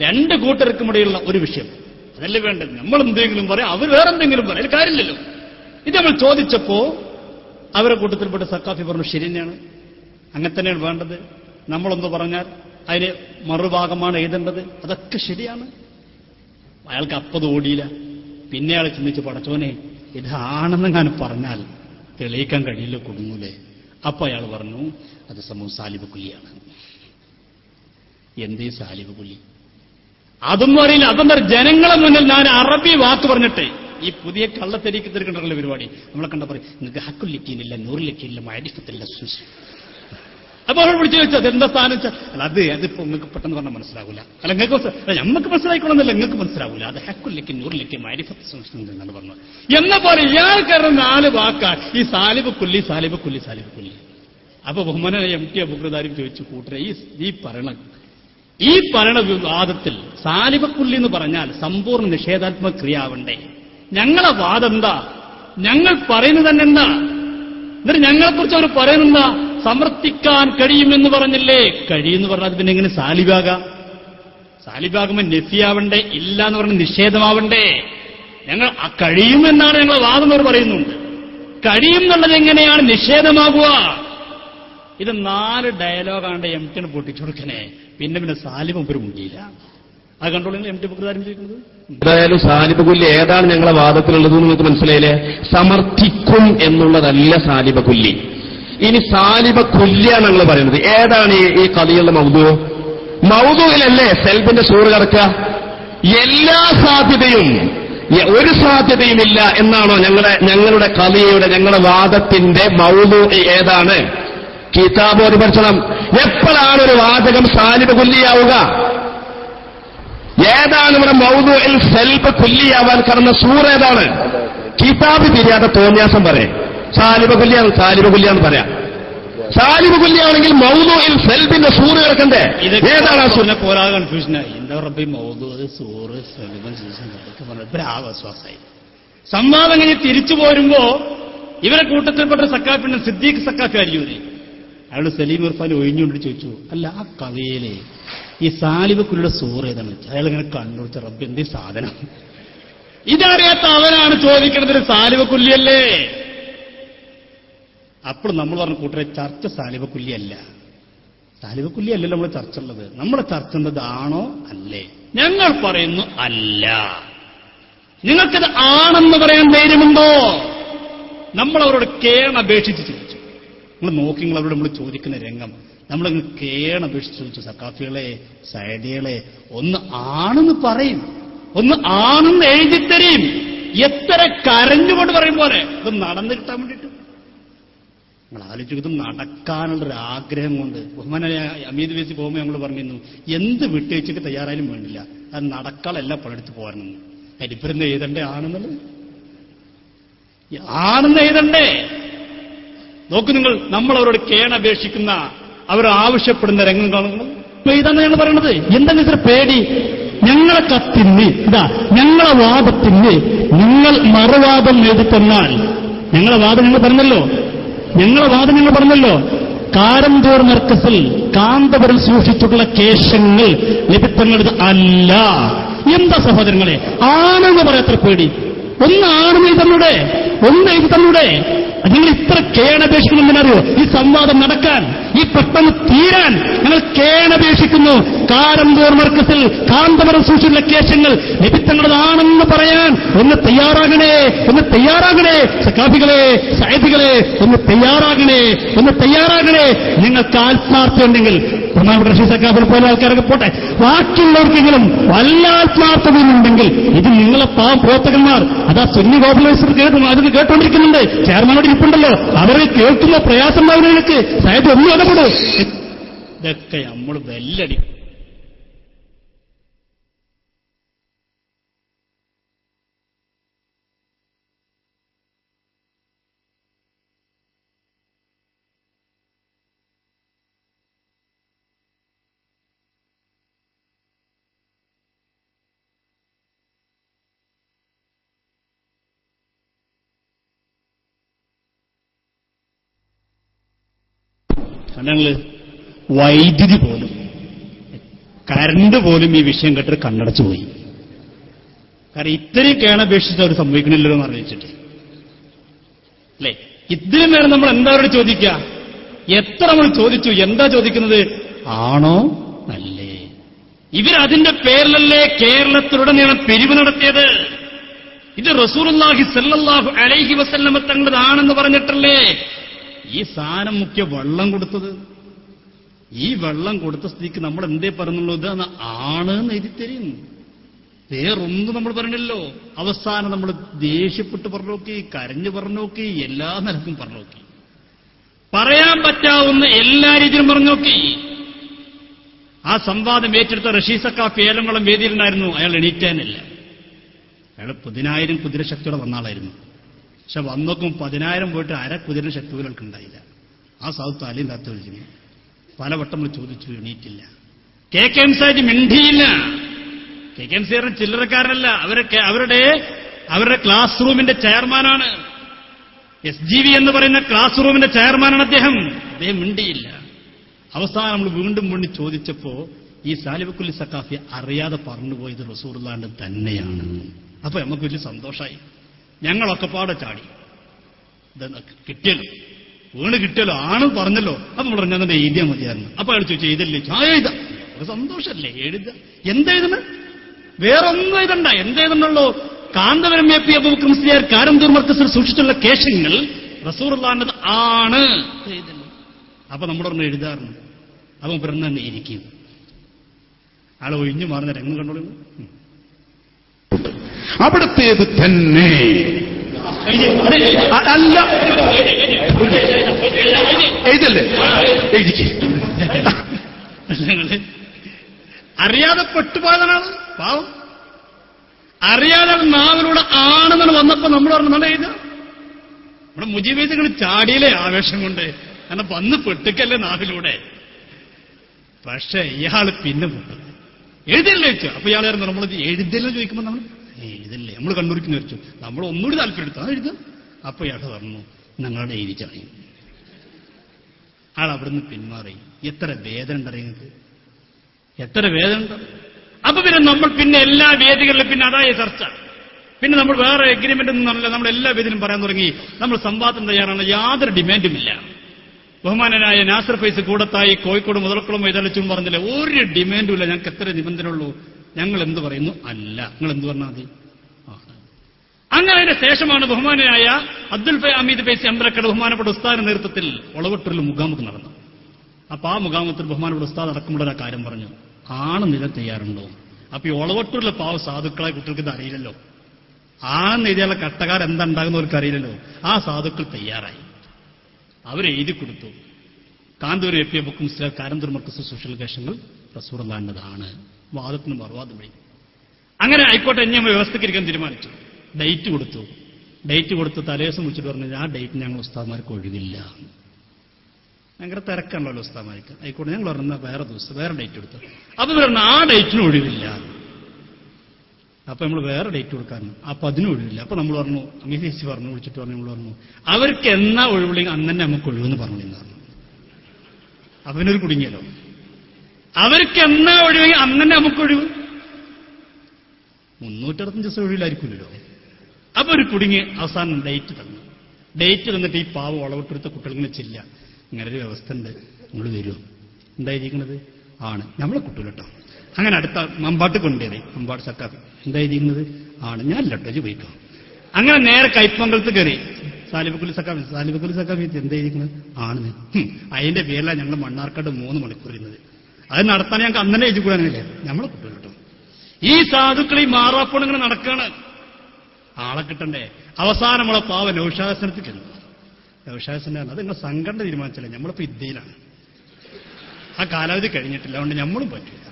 രണ്ട് കൂട്ടർക്കുമിടയിലുള്ള ഒരു വിഷയം, അതല്ലേ വേണ്ടത്. നമ്മൾ എന്തെങ്കിലും പറയാം, അവർ വേറെന്തെങ്കിലും പറയാം, അതിൽ കാര്യമില്ലല്ലോ. ഇത് നമ്മൾ ചോദിച്ചപ്പോ അവരെ കൂട്ടത്തിൽപ്പെട്ട സക്കാഫി പറഞ്ഞു ശരി തന്നെയാണ്, അങ്ങനെ തന്നെയാണ് വേണ്ടത്. നമ്മളൊന്ന് പറഞ്ഞാൽ അതിന് മറുഭാഗമാണ് എഴുതേണ്ടത്, അതൊക്കെ ശരിയാണ്. അയാൾക്ക് അപ്പത് ഓടിയില്ല. പിന്നെ അയാൾ ചിന്തിച്ച് പടച്ചോനെ ഇതാണെന്ന് ഞാൻ പറഞ്ഞാൽ തെളിയിക്കാൻ കഴിയില്ല, കുടുങ്ങൂലേ. അപ്പൊ അയാൾ പറഞ്ഞു അത് സമൂഹ സാലിബ് കുല്ലിയാണ്. എന്തേ സാലിബ് കുല്ലി? അതൊന്നും അറിയില്ല. അതെന്താ ജനങ്ങളെ മുന്നിൽ ഞാൻ അറബി വാക്ക് പറഞ്ഞിട്ട് ഈ പുതിയ കള്ളത്തെരിക്ക് തിരക്കണ്ടുള്ള പരിപാടി നമ്മളെ കണ്ട പറയും നിങ്ങൾക്ക് ഹക്കുല്ലിക്കീനില്ല, നൂറിലിക്കീനില്ല, മൈരിഫത്തില്ല. അപ്പൊ അവൾ വിളിച്ചു ചോദിച്ചത് എന്താ സ്ഥാനം വെച്ചാൽ അതിപ്പോ നിങ്ങൾക്ക് പെട്ടെന്ന് പറഞ്ഞാൽ മനസ്സിലാവില്ല. അല്ല നിങ്ങൾക്ക് ഞമ്മക്ക് മനസ്സിലായിക്കൊള്ളുന്നില്ല, നിങ്ങൾക്ക് മനസ്സിലാവില്ല. അത് ഹക്കുല്ലിക്ക് നൂറിലിക്ക് മൈരിഫത്ത് എന്നാണ് പറഞ്ഞത്. എന്ന പോലെ ഇയാൾക്കാരുടെ 4 വാക്കാണ് ഈ സാലിബ് കുല്ലി, സാലിബ് കുല്ലി, സാലിബ് കുല്ലി. അപ്പൊ ബഹുമാനായ MT അബൂബക്കർ ചോദിച്ചു കൂട്ടരെ ഈ പറയണ വാദത്തിൽ സാലിബക്കുല്ലി എന്ന് പറഞ്ഞാൽ സമ്പൂർണ്ണ നിഷേധാത്മക ക്രിയാവണ്ടേ? ഞങ്ങളെ വാദം എന്താ? ഞങ്ങൾ പറയുന്നത് തന്നെ എന്താ? എന്നിട്ട് ഞങ്ങളെക്കുറിച്ച് അവർ പറയുന്നെന്താ? സമർത്ഥിക്കാൻ കഴിയുമെന്ന് പറഞ്ഞില്ലേ? കഴിയുമെന്ന് പറഞ്ഞാൽ പിന്നെ എങ്ങനെ സാലിബാകാം? സാലിബാകുമ്പോൾ നഫിയാവണ്ടേ? ഇല്ല എന്ന് പറഞ്ഞ നിഷേധമാവണ്ടേ? ഞങ്ങൾ കഴിയുമെന്നാണ് ഞങ്ങളെ വാദം അവർ പറയുന്നുണ്ട്. കഴിയും എന്നുള്ളത് എങ്ങനെയാണ് നിഷേധമാകുക? ഇത് 4 ഡയലോഗാണ്ട് MT പൊട്ടിച്ചു കൊടുക്കണേ. പിന്നെ സാലിബ് ഒരു മുണ്ടിയില്ല. അത് കണ്ടോളൂ MT ചോദിക്കുന്നത്. എന്തായാലും സാലിബ് കുല്ലി ഏതാണ് ഞങ്ങളെ വാദത്തിലുള്ളത് നിങ്ങൾക്ക് മനസ്സിലായില്ലേ? സമർത്ഥിക്കും എന്നുള്ളതല്ല സാലിബ് കുല്ലി. ഇനി സാലിബ് കുല്ലിയാണ് ഞങ്ങൾ പറയുന്നത്. ഏതാണ് ഈ കളിയുള്ള മൗദൂഇലല്ലേ സെൽബിന്റെ സൂറ് കിടക്കുക? എല്ലാ സാധ്യതയും ഒരു സാധ്യതയുമില്ല എന്നാണോ ഞങ്ങളുടെ കളിയുടെ ഞങ്ങളുടെ വാദത്തിന്റെ മൗദൂ? ഏതാണ്? കിതാബ് ഒരു പഠിച്ചണം. എപ്പോഴാണ് ഒരു വാചകം സാലിബ് കുല്ലിയാവുക? ഏതാണ് ഇവിടെ മൗദൂഇൽ സെൽബ് കുല്ലിയാവാൻ കടന്ന സൂറ ഏതാണ്? കിതാബ് തിരിയാതെ തോന്നിയാസം പറയാം. സാലിബ് കുല്ലിയാന്ന് പറയാം. സാലിബ് കുല്ലിയാണെങ്കിൽ മൗദൂഇൽ സെൽബിന്റെ സൂറ് കിടക്കണ്ടേ? ഏതാണ് ആ സൂറ? പോരാ കൺഫ്യൂഷനായി. എന്താ റബ്ബി മൗദൂഇ സൂറ് ആശ്വാസമായി. സംവാദം കഴിഞ്ഞ് തിരിച്ചു പോരുമ്പോ ഇവരെ കൂട്ടത്തിൽപ്പെട്ട സക്കാഫിന്റെ സിദ്ദീഖ് സക്കാഫി അരിയൂര് അയാൾ സലീം ഇർഫാൻ ഒഴിഞ്ഞുകൊണ്ട് ചോദിച്ചു, അല്ല ആ കഥയിലെ ഈ സാലിബ് കുല്ലിയുടെ സൂറ് ഏതാണ്? അയാൾ ഇങ്ങനെ കണ്ടുപിടിച്ച റബ്ബ് എന്തേ സാധനം ഇതറിയാത്ത അവനാണ് ചോദിക്കണത് സാലിബ് കുല്ലിയല്ലേ? അപ്പോൾ നമ്മൾ പറഞ്ഞ കൂട്ടരെ ചർച്ച സാലിബ് കുല്ലിയല്ല. സാലിബ് കുല്ലിയല്ലല്ലോ നമ്മൾ ചർച്ച ഉള്ളത്. നമ്മുടെ ചർച്ച ഉള്ളത് ആണോ അല്ലേ? ഞങ്ങൾ പറയുന്നു അല്ല. നിങ്ങൾക്കത് ആണെന്ന് പറയാൻ ധൈര്യമുണ്ടോ? നമ്മൾ അവരോട് കേണപേക്ഷിച്ച് ചോദിച്ചു. നമ്മൾ നോക്കി അവരോട് നമ്മൾ ചോദിക്കുന്ന രംഗം നമ്മളിങ്ങനെ കേണപേക്ഷിച്ച് ചോദിച്ചു, സക്കാഫികളെ സൈദികളെ ഒന്ന് ആണെന്ന് പറയും, ഒന്ന് ആണെന്ന് എഴുതിത്തരും. എത്ര കരഞ്ഞുകൊണ്ട് പറയും പോലെ ഇത് നടന്നു കിട്ടാൻ വേണ്ടിയിട്ട് നിങ്ങൾ ആലോചിക്കും. ഇത് നടക്കാനുള്ളൊരു ആഗ്രഹം കൊണ്ട് ബഹുമാനായ അമീദ് വേസി പോകുമ്പോൾ ഞങ്ങൾ പറഞ്ഞിരുന്നു എന്ത് വിട്ടുവെച്ചിട്ട് തയ്യാറായാലും വേണ്ടില്ല, അത് നടക്കാളല്ല പണിയെടുത്ത് പോരണമെന്ന്. അരിപ്പരുന്ന് എഴുതണ്ടേ ആണെന്നുള്ളത്? ആണെന്ന് എഴുതണ്ടേ? നോക്കൂ നിങ്ങൾ, നമ്മൾ അവരോട് കേണപേക്ഷിക്കുന്ന അവർ ആവശ്യപ്പെടുന്ന രംഗം കാണുന്നു. ഇതാണ് ഞങ്ങൾ പറയണത്. എന്തെങ്കിലും ഇത്ര പേടി? ഞങ്ങളെ കത്തിന് ഞങ്ങളെ വാദത്തിന് നിങ്ങൾ മറുവാദം എഴുതി തന്നാൽ ഞങ്ങളെ വാദം ഞങ്ങൾ പറഞ്ഞല്ലോ. കാരന്തൂർ മർക്കസിൽ കാന്തപുരം സൂക്ഷിച്ചിട്ടുള്ള കേശങ്ങൾ ലഭിക്കുന്നത് അല്ല. എന്താ സഹോദരങ്ങളെ, ആണെന്ന് പറയാത്ര പേടി? ഒന്ന് ആണെന്ന് എഴുതി തന്നൂടെ? നിങ്ങൾ ഇത്ര കേണപേക്ഷിക്കുമെന്നറിയോ? ഈ സംവാദം നടക്കാൻ, ഈ പ്രശ്നം തീരാൻ ഞങ്ങൾ കേണപേക്ഷിക്കുന്നു. കാരന്തൂർ മർക്കസിൽ കാന്തപുരം സൂക്ഷിച്ചിട്ടുള്ള കേശങ്ങൾ ലഭിത്തങ്ങളതാണെന്ന് പറയാൻ ഒന്ന് തയ്യാറാകണേ. സക്കാഫികളെ സൈദികളെ ഒന്ന് തയ്യാറാകണേ. നിങ്ങൾക്ക് ആത്മാർത്ഥമുണ്ടെങ്കിൽ ബഹുമാനപ്പെട്ട റഷീദ് സഖാഫിനെ പോലെ ആൾക്കാരൊക്കെ പോട്ടെ, ബാക്കിയുള്ളവർക്കെങ്കിലും വല്ല ആത്മാർത്ഥതയുണ്ടെങ്കിൽ ഇത് നിങ്ങളെ പ്രവർത്തകന്മാർ അതാ സുന്നി ഗോപുലേശ്വർ അതിന് കേട്ടുകൊണ്ടിരിക്കുന്നുണ്ട്, ചെയർമാനോട് ഇരിപ്പുണ്ടല്ലോ, അവരെ കേൾക്കുന്ന പ്രയാസം ഉണ്ടാവുന്നതിലേക്ക് സാഹിബ് ഒന്നും ഇടപെടൂ. ഇതൊക്കെ നമ്മൾ വെല്ലടി. ഞങ്ങള് വൈദ്യുതി പോലും കറണ്ട് പോലും ഈ വിഷയം കേട്ടിട്ട് കണ്ണടച്ചു പോയി. കാരണം ഇത്രയും കേണപേക്ഷിച്ച് അവർ സംഭവിക്കണില്ലല്ലോ എന്ന് അറിയിച്ചിട്ട് അല്ലേ. ഇതിനും വേണം നമ്മൾ എന്താ അവരോട് ചോദിക്കുക? എത്ര നമ്മൾ ചോദിച്ചു, എന്താ ചോദിക്കുന്നത്? ആണോ അല്ലേ? ഇവരതിന്റെ പേരിലല്ലേ കേരളത്തിലുടനീളം പിരിവ് നടത്തിയത്? ഇത് റസൂലുള്ളാഹി സ്വല്ലല്ലാഹു അലൈഹി വസല്ലമ തങ്ങളതാണെന്ന് പറഞ്ഞിട്ടല്ലേ ഈ സാധനം മുഖ്യ വെള്ളം കൊടുത്തത്. ഈ വെള്ളം കൊടുത്ത സ്ഥിതിക്ക് നമ്മൾ എന്തേ പറഞ്ഞുള്ളൂ? ഇതാണ് ആണ് എന്ന് എഴുതി തരും. വേറൊന്നും നമ്മൾ പറഞ്ഞല്ലോ. അവസാനം നമ്മൾ ദേഷ്യപ്പെട്ട് പറഞ്ഞു നോക്കി, കരഞ്ഞു പറഞ്ഞു നോക്കി, എല്ലാ നിലക്കും പറഞ്ഞു നോക്കി, പറയാൻ പറ്റാവുന്ന എല്ലാ രീതിയിലും പറഞ്ഞു നോക്കി. ആ സംവാദം ഏറ്റെടുത്ത റഷീദ് സഖാഫി ഏലംകുളം വേദിയിലുണ്ടായിരുന്നു. അയാൾ എണീറ്റാനില്ല. അയാൾ 10,000 കുതിരശക്തിയോടെ വന്ന ആളായിരുന്നു. പക്ഷെ വന്നോക്കും 10,000 പോയിട്ട് അര കുതിര ശക്തികൾക്ക് ഉണ്ടായില്ല. ആ സാധു തലയും താത്ത വിളിക്കുന്നു. പലവട്ടം നമ്മൾ ചോദിച്ചു, എണീറ്റില്ല. KKM സാഹിബ് മിണ്ടിയില്ല. KKM സാഹിബ് ചില്ലറക്കാരനല്ല, അവരുടെ ക്ലാസ് റൂമിന്റെ ചെയർമാനാണ്. SGV എന്ന് പറയുന്ന ക്ലാസ് റൂമിന്റെ ചെയർമാനാണ് അദ്ദേഹം മിണ്ടിയില്ല. അവസാനം നമ്മൾ വീണ്ടും വീണ്ടും ചോദിച്ചപ്പോ ഈ സാലിബക്കുല്ലി സഖാഫി അറിയാതെ പറഞ്ഞുപോയത് റസൂലുള്ളാഹിന്റെ തന്നെയാണ്. അപ്പൊ നമുക്ക് വലിയ സന്തോഷമായി. ഞങ്ങളൊക്കെ പാടെ ചാടി. കിട്ടിയല്ലോ, വീണ് കിട്ടിയല്ലോ, ആണ് പറഞ്ഞല്ലോ. അപ്പൊ നമ്മൾ പറഞ്ഞാൽ തന്നെ എഴുതിയാൽ മതിയായിരുന്നു. അപ്പൊ അയാൾ ചോദിച്ചു, എഴുതല്ലേ? എഴുതാം. ഒരു സന്തോഷമല്ലേ എഴുതുക? എന്തെഴുതണ? വേറൊന്നും എഴുതണ്ട. എന്തെഴുതണുള്ളൂ? കാന്തപുരം AP അബൂബക്കർ മുസ്ലിയാർ കാരന്തൂർ മർക്കസിൽ സൂക്ഷിച്ചുള്ള കേശങ്ങൾ റസൂലുള്ളാഹിന്റെ ആണ് എഴുതല്ലോ. അപ്പൊ നമ്മൾ പറഞ്ഞ് എഴുതാറുണ്ട്. അപ്പൊ പറഞ്ഞ തന്നെ ഇരിക്കും. ആളെ ഒഴിഞ്ഞു മാറുന്ന രംഗം കണ്ടോളൂ. അവിടത്തേത് തന്നെ അല്ല. എഴുതല്ലേ? എഴുതിക്ക്. അറിയാതെ പെട്ടുപോയതാണ് പാവം. അറിയാതെ നാവിലൂടെ ആണെന്നാണ് വന്നപ്പോ നമ്മൾ പറഞ്ഞു നല്ല എഴുതുക. നമ്മുടെ മുജീബീസുകൾ ചാടിയില്ലേ ആവേശം കൊണ്ട്, കാരണം വന്ന് പെട്ടുക്കല്ലേ നാവിലൂടെ. പക്ഷെ ഇയാള് പിന്നെ പൊട്ടത് എഴുതല്ലേ ചോദിച്ചു. അപ്പൊ ഇയാൾ നമ്മൾ എഴുതല്ലോ ചോദിക്കുമ്പോൾ നമ്മൾ എഴുതല്ലേ, നമ്മൾ കണ്ണൂരിക്കുന്ന വെച്ചു. നമ്മൾ ഒന്നുകൂടി താല്പര്യം എടുത്താൽ എഴുതുക. അപ്പൊ ഇയാൾ പറഞ്ഞു ഞങ്ങളുടെ എഴുതിച്ചാണ്. ആൾ അവിടുന്ന് പിന്മാറി. എത്ര വേദന ഉണ്ടറിയുന്നത്, എത്ര വേദന ഉണ്ട്. അപ്പൊ പിന്നെ നമ്മൾ പിന്നെ എല്ലാ വേദികളിലും പിന്നെ അതായ ചർച്ച. പിന്നെ നമ്മൾ വേറെ എഗ്രിമെന്റ് ഒന്നും അല്ല, നമ്മൾ എല്ലാ വേദിയിലും പറയാൻ തുടങ്ങി. നമ്മൾ സംവാദം തയ്യാറാണ്, യാതൊരു ഡിമാൻഡുമില്ല. ബഹുമാനനായ നാസർ ഫൈസ് കൂടത്തായി കോഴിക്കോട് മുതലക്കുളം വൈതാലിച്ചും പറഞ്ഞില്ലേ, ഒരു ഡിമാൻഡും ഇല്ല, ഞങ്ങൾക്ക് എത്ര നിബന്ധന ഉള്ളൂ. ഞങ്ങൾ എന്ത് പറയുന്നു? അല്ല. നിങ്ങൾ എന്ത് പറഞ്ഞാൽ മതി? ആണ്. അങ്ങനെ അതിന്റെ ശേഷമാണ് ബഹുമാനായ അബ്ദുൽ ഹമീദ് ഫൈസി അമ്പലക്കട ബഹുമാനപ്പെട്ട ഉസ്താദിന്റെ നേതൃത്വത്തിൽ ഒളവട്ടൂരിൽ മുഖാമുഖം നടന്നു. അപ്പൊ ആ മുഖാമുഖത്തിൽ ബഹുമാനപ്പെട്ട ഉസ്താദ് അടക്കമുള്ള കാര്യം പറഞ്ഞു, ആണ് നില തയ്യാറുണ്ടോ? അപ്പൊ ഈ ഒളവട്ടൂരിലെ പാവ സാധുക്കളായ കുട്ടികൾക്ക് ഇത് അറിയില്ലല്ലോ. ആണെന്ന് എഴുതിയാലുള്ള കട്ടക്കാർ എന്താ ഉണ്ടാകുന്നവർക്ക് അറിയില്ലല്ലോ. ആ സാധുക്കൾ തയ്യാറായി, അവരെഴുതി കൊടുത്തു. കാന്തൂർ AP അബൂബക്കർ മുസ്ലിയാർ കാരന്തൂർ മർക്കസ് സോഷ്യൽ കേശങ്ങൾ റസൂലുള്ളാഹിന്റേതാണ്. വാദത്തിന് മറുവാദം വഴി. അങ്ങനെ ആയിക്കോട്ടെ, ഇനി നമ്മൾ വ്യവസ്ഥയ്ക്കിരിക്കാൻ തീരുമാനിച്ചു. ഡേറ്റ് കൊടുത്തു. ഡേറ്റ് കൊടുത്ത് തലേദിവസം വിളിച്ചിട്ട് പറഞ്ഞു, ആ ഡേറ്റ് ഞങ്ങൾ ഉസ്താദ്മാർക്ക് ഒഴിവില്ല. ഭയങ്കര തിരക്കാണല്ലോ ഉസ്താദ്മാർക്ക്. ആയിക്കോട്ടെ, ഞങ്ങൾ പറഞ്ഞ വേറെ ദിവസം വേറെ ഡേറ്റ് കൊടുത്തു. അപ്പൊ പറഞ്ഞു ആ ഡേറ്റിന് ഒഴിവില്ല. അപ്പൊ നമ്മൾ വേറെ ഡേറ്റ് കൊടുക്കാറുണ്ട്. അപ്പൊ അതിനും ഒഴിവില്ല. അപ്പൊ നമ്മൾ പറഞ്ഞു, അമീസ് പറഞ്ഞു, വിളിച്ചിട്ട് പറഞ്ഞു, നമ്മൾ പറഞ്ഞു അവർക്ക് എന്നാ ഒഴിവില്ലെങ്കിൽ അന്ന് തന്നെ നമുക്ക് ഒഴിവെന്ന് പറഞ്ഞു. അപ്പൊ ഇതിനൊരു കുടുങ്ങിയല്ലോ. അവർക്ക് എന്നാ ഒഴിവെങ്കിൽ അന്ന് തന്നെ നമുക്ക് ഒഴിവ്. 365 ദിവസം ഒഴിവില്ലായിരിക്കുമല്ലോ. അപ്പൊ ഒരു കുടുങ്ങി. അവസാനം ഡേറ്റ് തന്നു. ഡേറ്റ് തന്നിട്ട് ഈ പാവ വളവട്ടെടുത്ത കുട്ടികളിങ്ങനെ ചെല്ല, ഇങ്ങനൊരു വ്യവസ്ഥ ഉണ്ട്, നിങ്ങൾ വരുമോ? എന്തായിരിക്കുന്നത്? ആണ്. നമ്മളെ കുട്ടികളട്ടോ. അങ്ങനെ അടുത്ത മമ്പാട്ട് കൊണ്ടുപോയത്, മമ്പാട് സക്കാഫി. എന്തായിരിക്കുന്നത്? ആണ്. ഞാനല്ലോ പോയിക്കോ. അങ്ങനെ നേരെ കൈപ്പങ്കലത്ത് കയറി. സാലിബക്കുല്ലി സക്കാഫി എന്തായിരിക്കുന്നത്? ആണ്. അതിന്റെ പേരിലാണ് ഞങ്ങൾ മണ്ണാർക്കാട് 3 മണിക്കൂർ ഇരുന്നത്. അത് നടത്താൻ ഞങ്ങൾക്ക് അന്നെ എഴുതി കൂടാനില്ലേ, നമ്മളെ കുട്ടികൾ കിട്ടും. ഈ സാധുക്കൾ ഈ മാറാപ്പോണം ഇങ്ങനെ നടക്കാണ്, ആളെ കിട്ടണ്ടേ. അവസാനം നമ്മളെ പാവ നൗഷാസനത്തിൽ ചെന്നു. നൗഷാസനാണ് അത് നിങ്ങൾ സംഘടന തീരുമാനിച്ചല്ലേ, നമ്മളിപ്പോ ഇന്ത്യയിലാണ്, ആ കാലാവധി കഴിഞ്ഞിട്ടില്ല, അതുകൊണ്ട് നമ്മളും പറ്റില്ല,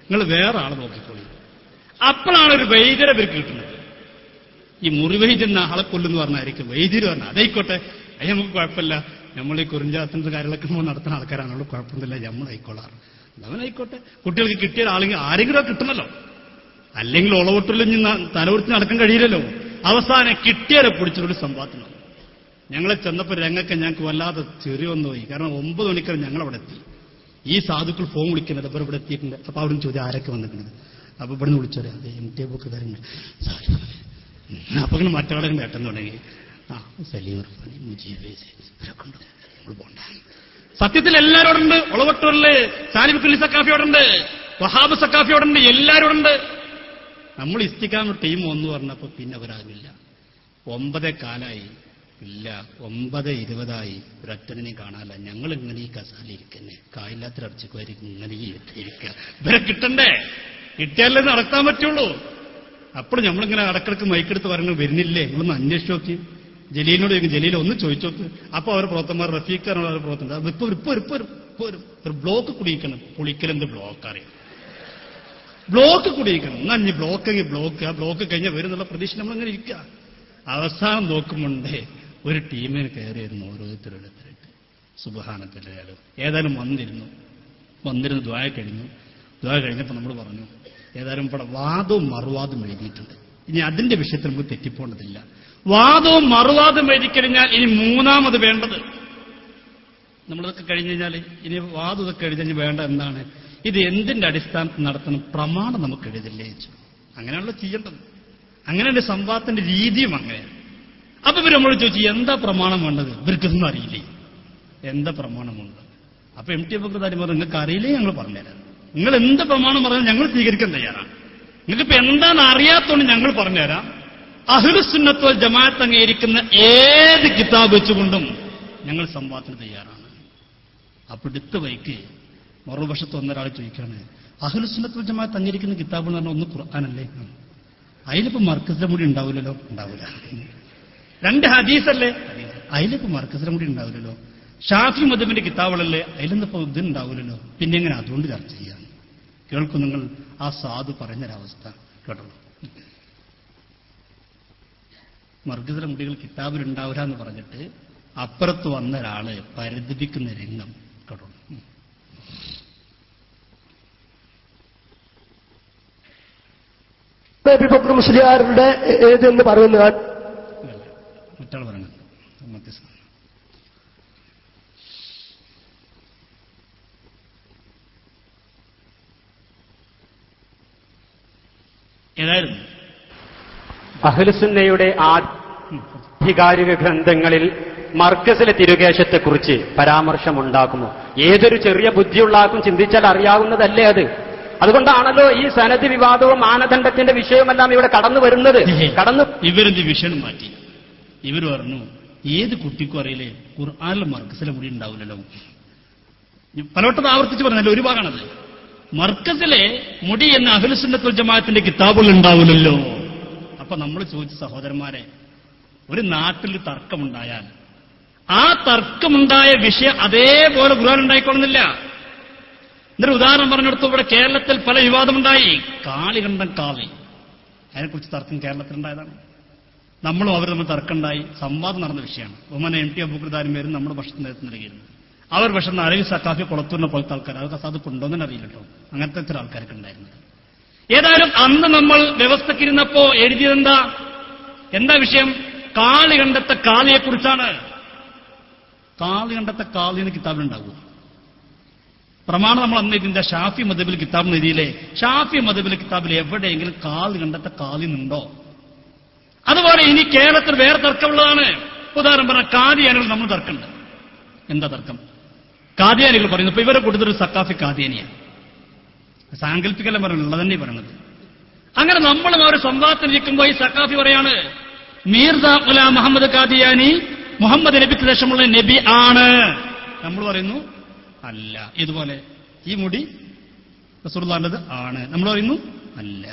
നിങ്ങൾ വേറെ ആളെ നോക്കിക്കോളി. അപ്പോഴാണ് ഒരു വൈദ്യരെ ഇവർക്ക് കിട്ടുന്നത്. ഈ മുറിവൈദ്യൻ ആളെ കൊല്ലുന്ന് പറഞ്ഞായിരിക്കും വൈദ്യര് പറഞ്ഞാൽ അതായിക്കോട്ടെ, അത് നമുക്ക് കുഴപ്പമില്ല, നമ്മൾ ഈ കുറിഞ്ചാത്തനത്തെ കാര്യങ്ങളൊക്കെ നടത്തുന്ന ആൾക്കാരാണല്ലോ, കുഴപ്പമൊന്നുമില്ല, നമ്മളായിക്കോളാറ്. അവനായിക്കോട്ടെ, കുട്ടികൾക്ക് കിട്ടിയ ആളെങ്കിൽ ആരെങ്കിലും കിട്ടണല്ലോ, അല്ലെങ്കിൽ ഒളവൊട്ടുള്ളിൽ തലകുറിച്ച് നടക്കാൻ കഴിയില്ലല്ലോ. അവസാനം കിട്ടിയാലെ പിടിച്ചൊരു സംവാദം. ഞങ്ങളെ ചെന്നപ്പോൾ രംഗൊക്കെ ഞങ്ങൾക്ക് വല്ലാതെ ചെറിയൊന്നു പോയി. കാരണം 9 മണിക്കാണ് ഞങ്ങളവിടെ എത്തി. ഈ സാധുക്കൾ ഫോൺ വിളിക്കുന്നത്, ഇവർ ഇവിടെ എത്തിയിട്ടുണ്ട്. അപ്പൊ അവിടെ ചോദ്യം ആരൊക്കെ വന്നിട്ടുണ്ട്. അപ്പൊ ഇവിടെ നിന്ന് വിളിച്ചോരെ, അതെ MT ബുക്ക് കാര്യങ്ങൾ. അപ്പൊ ഇങ്ങനെ മറ്റവിടെ കേട്ടെന്ന് തുടങ്ങി. സലീം പോണ്ട. സത്യത്തിൽ എല്ലാവരോടുണ്ട്. ഒളവട്ടൂരില് സാലിബ് സക്കാഫിയോടുണ്ട്, വഹാബ് സക്കാഫിയോടുണ്ട്, എല്ലാവരോടുണ്ട്. നമ്മൾ ഇസ്തിക്കാൻ ടീം ഒന്ന് പറഞ്ഞപ്പോ പിന്നെ അവരാകില്ല. 9:15 ഇല്ല, 9:20 ഒരൊറ്റനെയും കാണാനില്ല. ഞങ്ങൾ ഇങ്ങനെ ഈ കസാലിരിക്കന്നെ, കായില്ലാത്ത അടച്ചിക്കുമായിരിക്കും ഇങ്ങനെ ഈ ഇരിക്കുക. ഇവരെ കിട്ടണ്ടേ, കിട്ടിയാലേ നടത്താൻ പറ്റുള്ളൂ. അപ്പോൾ നമ്മളിങ്ങനെ അടക്കിടക്ക് മൈക്കെടുത്ത് പറഞ്ഞു, വരുന്നില്ലേ, നിങ്ങളൊന്ന് അന്വേഷിച്ച് നോക്കി. ജലീലിനോട് ചോദിക്കും, ജലീൽ ഒന്ന് ചോദിച്ചു നോക്ക്. അപ്പൊ അവർ പ്രവർത്തന്മാർ റഫീഖാണ് അവർ പ്രവർത്തനം. ഇപ്പൊ ഒരു ബ്ലോക്ക് കുടിക്കണം. പുളിക്കലെന്ത് ബ്ലോക്ക് അറിയാം, ബ്ലോക്ക് കുടിക്കണം. എന്നാ ഇനി ബ്ലോക്കെങ്കിൽ ബ്ലോക്ക്, ആ ബ്ലോക്ക് കഴിഞ്ഞാൽ വരുന്നുള്ള പ്രതീക്ഷ നമ്മളിങ്ങനെ ഇരിക്കുക. അവസാനം നോക്കുമ്പോണ്ടേ ഒരു ടീമിന് കയറിയിരുന്നു ഓരോരുത്തരോരുത്തരായിട്ട്. സുബ്ഹാനല്ലാഹ്. ഏതായാലും വന്നിരുന്നു ദ്വായ കഴിഞ്ഞു. ദ്വായ കഴിഞ്ഞപ്പോൾ നമ്മൾ പറഞ്ഞു, ഏതായാലും ഇവിടെ വാദവും മറുവാദവും എഴുതിയിട്ടുണ്ട്. ഇനി അതിന്റെ വിഷയത്തിൽ നമുക്ക് തെറ്റിപ്പോണ്ടതില്ല. വാദവും മറുവാദം എഴുതിക്കഴിഞ്ഞാൽ ഇനി മൂന്നാമത് വേണ്ടത്, നമ്മളിതൊക്കെ കഴിഞ്ഞു കഴിഞ്ഞാൽ ഇനി വാദം ഇതൊക്കെ എഴുതി വേണ്ട എന്താണ്, ഇത് എന്തിന്റെ അടിസ്ഥാനത്തിൽ നടത്തണം, പ്രമാണം നമുക്ക് എഴുതില്ലേ ചോദിച്ചു. അങ്ങനെയാണല്ലോ ചെയ്യേണ്ടത്. അങ്ങനെ ഒരു സംവാദത്തിന്റെ രീതിയും അങ്ങനെയാണ്. അപ്പൊ ഇവർ നമ്മൾ ചോദിച്ചു, എന്താ പ്രമാണം വേണ്ടത്, ഇവർക്കൊന്നും അറിയില്ലേ, എന്താ പ്രമാണമുണ്ട്. അപ്പൊ MT അബൂബക്കർ പറഞ്ഞു, നിങ്ങൾക്ക് അറിയില്ലേ, ഞങ്ങൾ പറഞ്ഞുതരാം. നിങ്ങൾ എന്ത് പ്രമാണം പറഞ്ഞാൽ ഞങ്ങൾ സ്വീകരിക്കാൻ തയ്യാറാണ്. നിങ്ങൾക്കിപ്പോ എന്താണെന്ന് അറിയാത്തോണ്ട് ഞങ്ങൾ പറഞ്ഞുതരാം. അഹ്ലുസുന്നത്ത് വൽ ജമാഅത്ത് അംഗീകരിക്കുന്ന ഏത് കിതാബ് വെച്ചുകൊണ്ടും ഞങ്ങൾ സംവാദത്തിന് തയ്യാറാണ്. അപ്പൊ എടുത്ത വൈക്ക് മറുവശത്ത് ഒന്നൊരാൾ ചോദിക്കാണ്, അഹ്ലുസുന്നത്ത് വൽ ജമാഅത്ത് അംഗീകരിക്കുന്ന കിതാബ് എന്ന് പറഞ്ഞാൽ ഒന്ന് ഖുർആനല്ലേ, അതിലിപ്പോ മർക്കസിലെ മുടി ഉണ്ടാവില്ലല്ലോ, ഉണ്ടാവില്ല. 2 ഹദീസല്ലേ, അതിലിപ്പോ മർക്കസിലെ മുടി ഉണ്ടാവില്ലല്ലോ. ഷാഫി മദ്ഹബിന്റെ കിതാബുകളല്ലേ, അതിലൊന്നിപ്പോ ഇതുണ്ടാവില്ലല്ലോ. പിന്നെ എങ്ങനെ അതുകൊണ്ട് ചർച്ച ചെയ്യാം. കേൾക്കും നിങ്ങൾ ആ സാധു പറഞ്ഞൊരവസ്ഥ കേട്ടോ. മർക്കസിലെ മുടികൾ കിതാബിലുണ്ടാവില്ല എന്ന് പറഞ്ഞിട്ട് അപ്പുറത്ത് വന്ന ഒരാള് പരിതപിക്കുന്ന രംഗം കേട്ടോ. അബൂബക്കർ മുസ്ലിയാരുടെ ഏതെന്ന് പറയുന്ന മറ്റാൾ പറയുന്നത് ഏതായിരുന്നു അഹ്ലുസുന്നയുടെ ആധികാരിക ഗ്രന്ഥങ്ങളിൽ മർക്കസിലെ തിരുകേശത്തെക്കുറിച്ച് പരാമർശമുണ്ടാകുമോ? ഏതൊരു ചെറിയ ബുദ്ധിയുള്ള ചിന്തിച്ചാൽ അറിയാവുന്നതല്ലേ അത്. അതുകൊണ്ടാണല്ലോ ഈ സനദ് വിവാദവും മാനദണ്ഡത്തിന്റെ വിഷയമെല്ലാം ഇവിടെ കടന്നു വരുന്നത്. ഇവരെന്ത് വിഷയം മാറ്റി, ഇവർ പറഞ്ഞു ഏത് കുട്ടിക്കും അറിയില്ലേ ഖുർആനിൽ മർക്കസിലെ മുടി ഉണ്ടാവില്ലല്ലോ. പലവട്ടം ആവർത്തിച്ച് പറഞ്ഞല്ലോ, ഒരു ഭാഗമാണത്. മർക്കസിലെ മുടി എന്ന അഹ്ലുസുന്നത്ത് വൽ ജമാഅത്തിന്റെ കിതാബുകൾ ഉണ്ടാവില്ലല്ലോ. അപ്പൊ നമ്മൾ ചോദിച്ച സഹോദരന്മാരെ, ഒരു നാട്ടിൽ തർക്കമുണ്ടായാൽ ആ തർക്കമുണ്ടായ വിഷയം അതേപോലെ ഖുർആൻ ഉണ്ടായിക്കൊള്ളുന്നില്ല. എന്നൊരു ഉദാഹരണം പറഞ്ഞെടുത്തു. ഇവിടെ കേരളത്തിൽ പല വിവാദമുണ്ടായി. കാളികണ്ഠൻ കാളി, അതിനെക്കുറിച്ച് തർക്കം കേരളത്തിലുണ്ടായതാണ്. നമ്മളും അവർ തമ്മിൽ തർക്കമുണ്ടായി, സംവാദം നടന്ന വിഷയമാണ്. ബഹുമാന MT അബൂബക്കർ പേരും നമ്മുടെ ഭക്ഷണം നേരത്തെ നൽകിയിരുന്നു. അവർ പക്ഷെ അലവി സക്കാഫി കുളത്തൂരിനെ പോലത്തെ ആൾക്കാർ, അതൊക്കെ അത് കൊണ്ടുവന്നു അറിയില്ല കേട്ടോ. അങ്ങനത്തെ ചില ആൾക്കാർക്ക് ഉണ്ടായിരുന്നത്. ഏതായാലും അന്ന് നമ്മൾ വ്യവസ്ഥക്കിരുന്നപ്പോ എഴുതിയതെന്താ, എന്താ വിഷയം? കാളികണ്ഠത്തെ കാളിയെക്കുറിച്ചാണ്. കാളികണ്ഠത്തെ കാളി എന്ന് കിതാബിലുണ്ടാകും. പ്രമാണം നമ്മൾ അന്ന് ഇതിന്റെ ഷാഫി മദ്ഹബിൽ കിതാബ് എഴുതിയില്ലേ? ഷാഫി മദ്ഹബിൽ കിതാബിൽ എവിടെയെങ്കിലും കാളികണ്ഠത്തെ കാളി എന്നുണ്ടോ? അതുപോലെ ഇനി കേരളത്തിൽ വേറെ തർക്കമുള്ളതാണ്. ഉദാഹരണം പറഞ്ഞ കാദിയാനികൾ നമ്മൾ തർക്കമുണ്ട്. എന്താ തർക്കം? കാദിയാനികൾ പറയുന്നു, ഇപ്പൊ ഇവരെ കൊടുത്തൊരു സക്കാഫി കാദിയാനിയാണ്. സാങ്കല്പികല്ല പറയുന്നത്, ഉള്ളതന്നെ പറയുന്നത്. അങ്ങനെ നമ്മളും അവർ സംവാദത്തിലിരിക്കുമ്പോൾ ഈ സക്കാഫി പറയാണ്, മീർസ ഗുലാം മുഹമ്മദ് കാദിയാനി മുഹമ്മദ് നബിക്ക് ശേഷമുള്ള നബി ആണ്. നമ്മൾ പറയുന്നു അല്ല. ഇതുപോലെ ഈ മുടി റസൂലുള്ളാഹിന്റേത് ആണ്. നമ്മൾ പറയുന്നു അല്ല.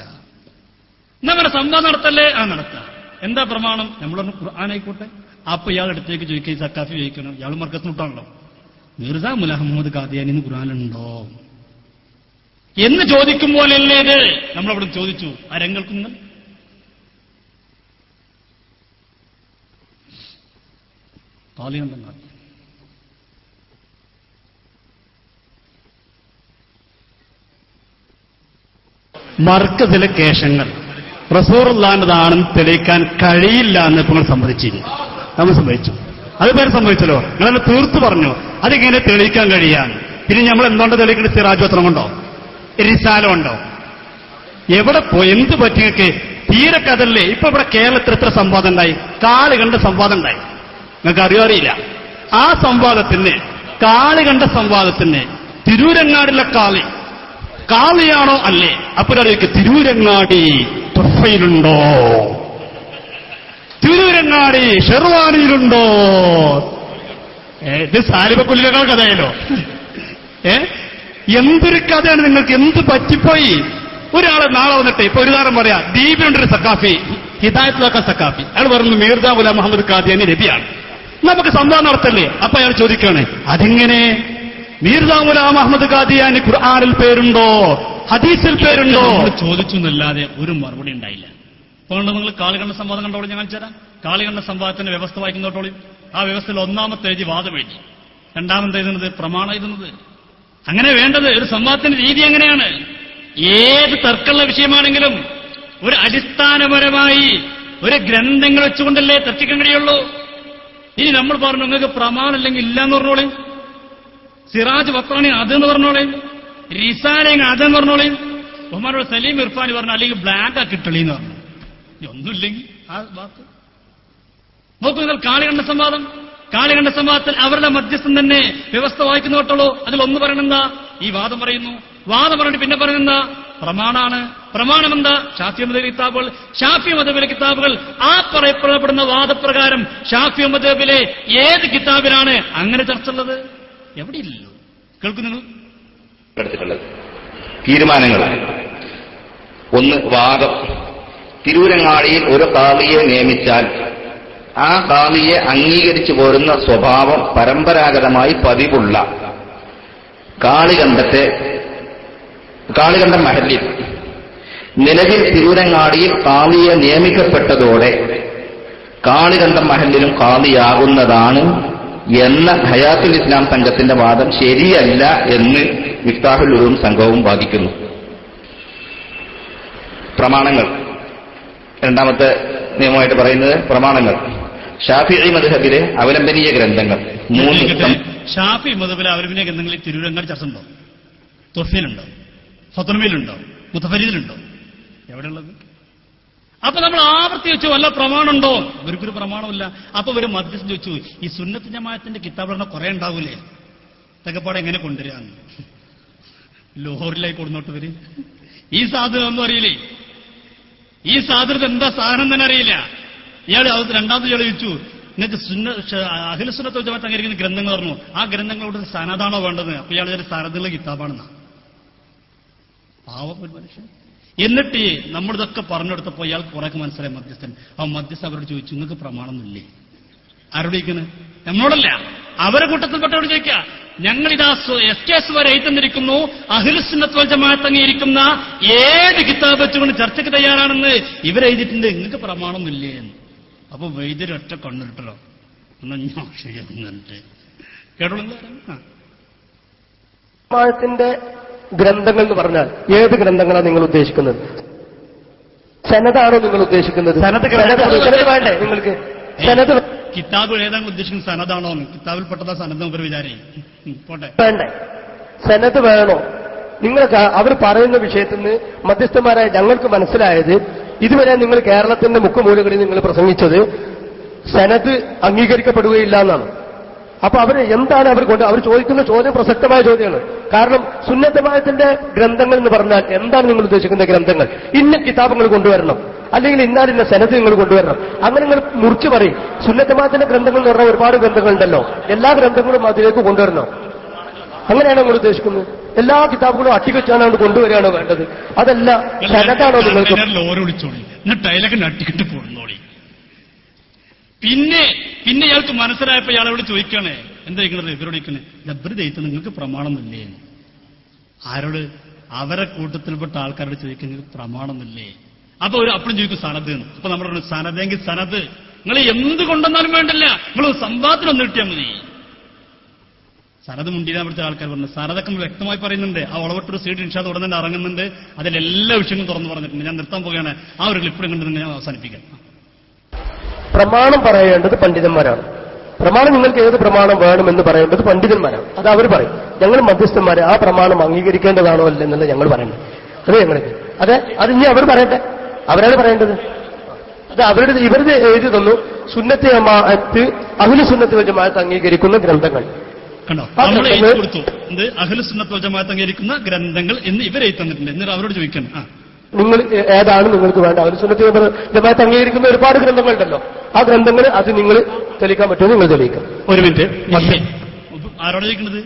എന്നങ്ങനെ സംവാദം നടത്തല്ലേ? ആ നടത്താം. എന്താ പ്രമാണം? നമ്മൾ പറഞ്ഞു ഖുർആനായിക്കോട്ടെ. അപ്പൊ ഇയാൾ അടുത്തേക്ക് ചോദിക്കുക, സക്കാഫി ചോദിക്കണം, ഇയാൾ മർക്കത്തിനുട്ടാണല്ലോ, മിർസ മുഹമ്മദ് ഖാദിയാനി ഖുർആനുണ്ടോ എന്ന് ചോദിക്കും പോലെയല്ലേ ഇത്? നമ്മളവിടെ ചോദിച്ചു. ആരെങ്കിലും കാലിയുണ്ടെന്നാണ്. മർക്കസിലെ കേശങ്ങൾ റസൂലുള്ളാഹിന്റേതാണെന്ന് തെളിയിക്കാൻ കഴിയില്ല എന്ന് ഇപ്പോൾ സമ്മതിച്ചിരുന്നു. നമ്മൾ സമ്മതിച്ചു. അത് പേര് സമ്മതിച്ചല്ലോ. നിങ്ങളെ തീർത്തു പറഞ്ഞു അതിങ്ങനെ തെളിയിക്കാൻ കഴിയാൻ. പിന്നെ നമ്മൾ എന്തുകൊണ്ട് തെളിയിക്കേണ്ട? സിറാജ് പത്രം കൊണ്ടോ റിസാലം ഉണ്ടോ? എവിടെ പോയി? എന്ത് പറ്റിയൊക്കെ തീരെ കഥല്ലേ? ഇപ്പൊ ഇവിടെ കേരളത്തിൽ എത്ര സംവാദം ഉണ്ടായി? കാളി കണ്ട സംവാദം ഉണ്ടായി. നിങ്ങൾക്ക് അറിയാറിയില്ല. ആ സംവാദത്തിന്, കാളി കണ്ട സംവാദത്തിന് തിരൂരങ്ങാടിലെ കാളിയാണോ അല്ലേ? അപ്പോഴേക്ക് തിരൂരങ്ങാടി തുഫയിലുണ്ടോ, തിരൂരങ്ങാടി ഷെർവാനിയിലുണ്ടോ? ഇത് സാലിബക്കുള്ളിലേക്കാൾ കഥയല്ലോ. എന്തൊരു കഥയാണ് നിങ്ങൾക്ക്? എന്ത് പറ്റിപ്പോയി? ഒരാളെ നാളെ വന്നിട്ട് ഇപ്പൊ ഒരു താരം പറയാ, ദീപിലുണ്ടൊരു സക്കാഫി, ഹിദായത്തുൽ സക്കാഫി, അയാൾ പറഞ്ഞു മിർസ ഗുലാം മുഹമ്മദ് ഖാദിയാനി നബിയാണ്. നമുക്ക് സംവാദം നടത്തല്ലേ? അപ്പൊ അയാൾ ചോദിക്കാണ്, അതെങ്ങനെ മിർസ ഗുലാം മുഹമ്മദ് ഖാദിയാനി ഖുർആനിൽ പേരുണ്ടോ, ഹദീസിൽ പേരുണ്ടോ? ചോദിച്ചു എന്നല്ലാതെ ഒരു മറുപടി ഉണ്ടായില്ല. അതുകൊണ്ട് നിങ്ങൾ കാളികണ്ഠ സംവാദം കണ്ടോളൂ. ഞാൻ കാണിച്ചുതരാം. കാളികണ്ഠ സംവാദത്തിന്റെ വ്യവസ്ഥ വായിക്കുന്നോട്ടോളൂ. ആ വ്യവസ്ഥയിൽ ഒന്നാമത്തെ എഴുതി വാദം എഴുതി, രണ്ടാമത്തെ എഴുതുന്നത് പ്രമാണം എഴുതുന്നത്. അങ്ങനെ വേണ്ടത്. ഒരു സംവാദത്തിന്റെ രീതി എങ്ങനെയാണ്? ഏത് തർക്കമുള്ള വിഷയമാണെങ്കിലും ഒരു അടിസ്ഥാനപരമായി ഒരു ഗ്രന്ഥങ്ങൾ വെച്ചുകൊണ്ടല്ലേ തർക്കിക്കാൻ കഴിയുള്ളൂ. ഇനി നമ്മൾ പറഞ്ഞു നിങ്ങൾക്ക് പ്രമാണം അല്ലെങ്കിൽ ഇല്ലാന്ന് പറഞ്ഞോളേ, സിറാജ് പത്രാണി അതെന്ന് പറഞ്ഞോളേ, റിസാലെങ്കിൽ അതെന്ന് പറഞ്ഞോളേ, ബഹുമാനോട് സലീം ഇർഫാനി പറഞ്ഞു അല്ലെങ്കിൽ ബ്ലാങ്ക് ആക്കി ഇട്ടളിന്ന് പറഞ്ഞു. ഒന്നുമില്ലെങ്കിൽ ആ വാക്ക് നോക്കൂ നിങ്ങൾ. കാളികണ്ഠ സംവാദം, കാളികണ്ഠ സംവാദത്തിൽ അവരുടെ മധ്യസ്ഥം തന്നെ വ്യവസ്ഥ വായിക്കുന്ന കേട്ടോളൂ. അതിലൊന്ന് പറയണെന്താ? ഈ വാദം പറയുന്നു. വാദം പറഞ്ഞിട്ട് പിന്നെ പറയുന്നെന്താ? പ്രമാണാണ്. പ്രമാണം എന്താ? ഷാഫി മദ്ഹബിലെ കിതാബുകൾ, ഷാഫി മദ്ഹബിലെ കിതാബുകൾ. ആ പറയപ്പെടുന്ന വാദപ്രകാരം ഷാഫി മദ്ഹബിലെ ഏത് കിതാബിലാണ് അങ്ങനെ ചർച്ച ഉള്ളത്? എവിടെയില്ലല്ലോ. കേൾക്കുന്നു എടുത്തിട്ടുള്ളത് തീരുമാനങ്ങൾ. ഒന്ന്, വാദം. തിരൂരങ്ങാടിയിൽ ഒരു ഖാദിയെ നിയമിച്ചാൽ ആ ഖാദിയെ അംഗീകരിച്ചു പോരുന്ന സ്വഭാവം പരമ്പരാഗതമായി പതിവുള്ള കാളികണ്ഠം മഹല്ലിൽ നിലവിൽ തിരൂരങ്ങാടിയിൽ ഖാദിയെ നിയമിക്കപ്പെട്ടതോടെ കാളികണ്ഠം മഹല്ലിലും ഖാദിയാകുന്നതാണ് എന്ന ഹയാത്തുൽ ഇസ്ലാം സംഘത്തിന്റെ വാദം ശരിയല്ല എന്ന് മിഫ്താഹുൽ ഉലൂം സംഘവും വാദിക്കുന്നു. പ്രമാണങ്ങൾ. രണ്ടാമത്തെ നിയമമായിട്ട് പറയുന്നത് പ്രമാണങ്ങൾ. ഷാഫിഈ മദ്ഹബിലെ അവലംബനീയ ഗ്രന്ഥങ്ങൾ. ഷാഫി മദ്ഹബിലെ അവലംബനീയ ഗ്രന്ഥങ്ങളിൽ തിരൂരങ്ങാടി ചർച്ച ഉണ്ടോ? തൊഫീലുണ്ടോ? ഫത്വലുണ്ടോ? മുതഫരീദിലുണ്ടോ? എവിടെയുള്ളത്? അപ്പൊ നമ്മൾ ആവർത്തി വെച്ചു വല്ല പ്രമാണമുണ്ടോ? ഇവർക്കൊരു പ്രമാണമില്ല. അപ്പൊ ഒരു മദ്രസ ചോദിച്ചു, ഈ സുന്നത്ത് ജമാഅത്തിന്റെ കിതാബുകൾ കുറെ ഉണ്ടാവൂലേ, തെക്കപ്പാടെ എങ്ങനെ കൊണ്ടുവരാന്ന്? ലോഹറിലായി കൊടുന്നോട്ട് വരും. ഈ സാധനം ഒന്നും അറിയില്ലേ. ഈ സാധനത്ത് എന്താ സാധനം തന്നെ അറിയില്ല. ഇയാൾ രണ്ടാമത് ഇയാൾ ചോദിച്ചു, നിങ്ങൾക്ക് അഖില സുന്നത്ത് വൽ ജമാഅത്ത് അംഗീകരിക്കുന്ന ഗ്രന്ഥങ്ങൾ പറഞ്ഞു, ആ ഗ്രന്ഥങ്ങളോട് സനദാണോ വേണ്ടത്? അപ്പൊ ഇയാൾ സനദുള്ള കിതാബാണെന്നാ. പാവം ഒരു മനുഷ്യൻ. എന്നിട്ട് നമ്മളിതൊക്കെ പറഞ്ഞെടുത്തപ്പോ ഇയാൾക്ക് കുറേക്ക് മനസ്സിലായി മധ്യസ്ഥൻ. ആ മധ്യസ്ഥ അവരോട് ചോദിച്ചു, നിങ്ങൾക്ക് പ്രമാണമൊന്നുമില്ലേ? ആരോടിക്കുന്നത്? നമ്മളോടല്ല, അവരെ കൂട്ടത്തിൽപ്പെട്ടവരോട് ചോദിക്കുക. ഞങ്ങളിതാ SKS വരെ എഴുതന്നിരിക്കുന്നു, അഹ്ലു സുന്നത്ത് വൽ ജമാഅത്ത് അംഗീകരിക്കുന്ന ഏത് കിതാബ് വെച്ചുകൊണ്ട് ചർച്ചയ്ക്ക് തയ്യാറാണെന്ന് ഇവരെഴുതിയിട്ടുണ്ട്, നിങ്ങൾക്ക് പ്രമാണമൊന്നുമില്ലേ എന്ന്. അപ്പൊ വൈദ്യര് ഒറ്റ കണ്ണിട്ടല്ലോ. കേട്ടോളൂ. ജമാഅത്തിന്റെ ഗ്രന്ഥങ്ങൾ എന്ന് പറഞ്ഞാൽ ഏത് ഗ്രന്ഥങ്ങളാണ് നിങ്ങൾ ഉദ്ദേശിക്കുന്നത്? സനദാണോ നിങ്ങൾ ഉദ്ദേശിക്കുന്നത്? സനദ് വേണ്ടേ നിങ്ങൾക്ക്? സനദ് കിതാബ് ഏതാണ് ഉദ്ദേശിക്കുന്നത്? സനദാണോ? കിതാബിൽ പെട്ടതാ സനദ് ഒരു വിചാരേ പോട്ടെ. വേണ്ടേ? സനദ് വേണോ? നിങ്ങൾ അവർ പറയുന്ന വിഷയത്തിൽ നിന്ന് മധ്യസ്ഥന്മാരായ ഞങ്ങൾക്ക് മനസ്സിലായത്, ഇതുവരെ നിങ്ങൾ കേരളത്തിന്റെ മുക്കുമൂലകളിൽ നിങ്ങൾ പ്രസംഗിച്ചത് സനദ് അംഗീകരിക്കപ്പെടുകയില്ല എന്നാണ്. അപ്പൊ എന്താണ് അവർ ചോദിക്കുന്ന ചോദ്യം പ്രസക്തമായ ചോദ്യമാണ്. കാരണം സുന്നത്തമായത്തിന്റെ ഗ്രന്ഥങ്ങൾ എന്ന് പറഞ്ഞാൽ എന്താണ് നിങ്ങൾ ഉദ്ദേശിക്കുന്ന ഗ്രന്ഥങ്ങൾ? ഇന്ന കിതാബുകൾ കൊണ്ടുവരണം, അല്ലെങ്കിൽ ഇന്നാലിന്ന സനദ് നിങ്ങൾ കൊണ്ടുവരണം. അങ്ങനെ നിങ്ങൾ മുറിച്ചു പറയും. സുന്നത്തമായത്തിന്റെ ഗ്രന്ഥങ്ങൾ എന്ന് പറഞ്ഞാൽ ഒരുപാട് ഗ്രന്ഥങ്ങളുണ്ടല്ലോ, എല്ലാ ഗ്രന്ഥങ്ങളും അതിലേക്ക് കൊണ്ടുവരണം. അങ്ങനെയാണോ നിങ്ങൾ ഉദ്ദേശിക്കുന്നത്? എല്ലാ കിതാബുകളും അട്ടിവെച്ചാണ് അവിടെ കൊണ്ടുവരികയാണോ വേണ്ടത്? അതല്ല, സനതാണോ നിങ്ങൾക്ക്? ലോറി വിളിച്ചോളി, എന്നിട്ട് അതിലൊക്കെ നട്ടിക്കിട്ട് പോടുന്നോളി. പിന്നെ ഇയാൾക്ക് മനസ്സിലായപ്പോ ഇയാളോട് ചോദിക്കണേ, എന്താ ഇങ്ങനെ ഇവരോട് ചോദിക്കണേ, ജബ്ബർ ദൈത്ത് നിങ്ങൾക്ക് പ്രമാണമൊന്നുമില്ലേ? ആരോട്? അവരെ കൂട്ടത്തിൽപ്പെട്ട ആൾക്കാരോട് ചോദിക്കുന്നത് പ്രമാണമൊന്നുമില്ലേ? അപ്പൊ ഒരു അപ്പഴും ചോദിക്കും സനത്. അപ്പൊ നമ്മൾ പറഞ്ഞു സനതെങ്കിൽ സനത് നിങ്ങൾ എന്ത് കൊണ്ടെന്നാലും വേണ്ടല്ല, നിങ്ങൾ സംവാദത്തിനൊന്നും കിട്ടിയാൽ മതി. സനത് മുണ്ടിനാ പിടിച്ച ആൾക്കാർ പറഞ്ഞു. സനതൊക്കെ വ്യക്തമായി പറയുന്നുണ്ട്. ആ ഒളവട്ടൊരു സീഡ് ഇൻഷാദ് ഉടനെ തന്നെ ഇറങ്ങുന്നുണ്ട്. അതിലെല്ലാ വിഷയങ്ങളും തുറന്നു പറഞ്ഞിട്ടുണ്ട്. ഞാൻ നിർത്താൻ പോവുകയാണ്. ആ ഒരു ക്ലിപ്പ് കണ്ടു ഞാൻ അവസാനിപ്പിക്കാം. പ്രമാണം പറയേണ്ടത് പണ്ഡിതന്മാരാണ്. പ്രമാണം നിങ്ങൾക്ക് ഏത് പ്രമാണം വേണമെന്ന് പറയേണ്ടത് പണ്ഡിതന്മാരാണ്. അത് അവർ പറയും. ഞങ്ങൾ മധ്യസ്ഥന്മാരെ ആ പ്രമാണം അംഗീകരിക്കേണ്ടതാണോ അല്ല എന്നുള്ളത് ഞങ്ങൾ പറയണ്ടേ. അത് ഞങ്ങൾക്ക് അത് ഇനി അവർ പറയട്ടെ, അവരാണ് പറയേണ്ടത്. അത് ഇവരുടെ എഴുതി തന്നു സുന്നത്ത് ജമാഅത്ത് അഹ്ലു സുന്നത്ത് വൽ ജമാഅത്ത് അംഗീകരിക്കുന്ന ഗ്രന്ഥങ്ങൾ കണ്ടോ, നമ്മൾ എഴുതി കൊടുത്തു. എന്ത് അഹ്ലു സുന്നത്ത് വൽ ജമാഅത്ത് അംഗീകരിക്കുന്ന ഗ്രന്ഥങ്ങൾ എന്ന് ഇവരെഴുതി തന്നിട്ടുണ്ട്. എന്നിട്ട് അവരോട് ചോദിക്കണം, നിങ്ങൾ ഏതാണ് നിങ്ങൾക്ക് വേണ്ട? അഹ്ലു സുന്നത്ത് വൽ ജമാഅത്ത് അംഗീകരിക്കുന്ന ഒരുപാട് ഗ്രന്ഥങ്ങളുണ്ടല്ലോ, ആ ഗ്രന്ഥങ്ങൾ അത് നിങ്ങൾ തെളിയിക്കാൻ പറ്റുമോ? നിങ്ങൾ തെളിയിക്കാം. ഒരു മിനിറ്റ്. ആരോട് ചോദിക്കുന്നത്?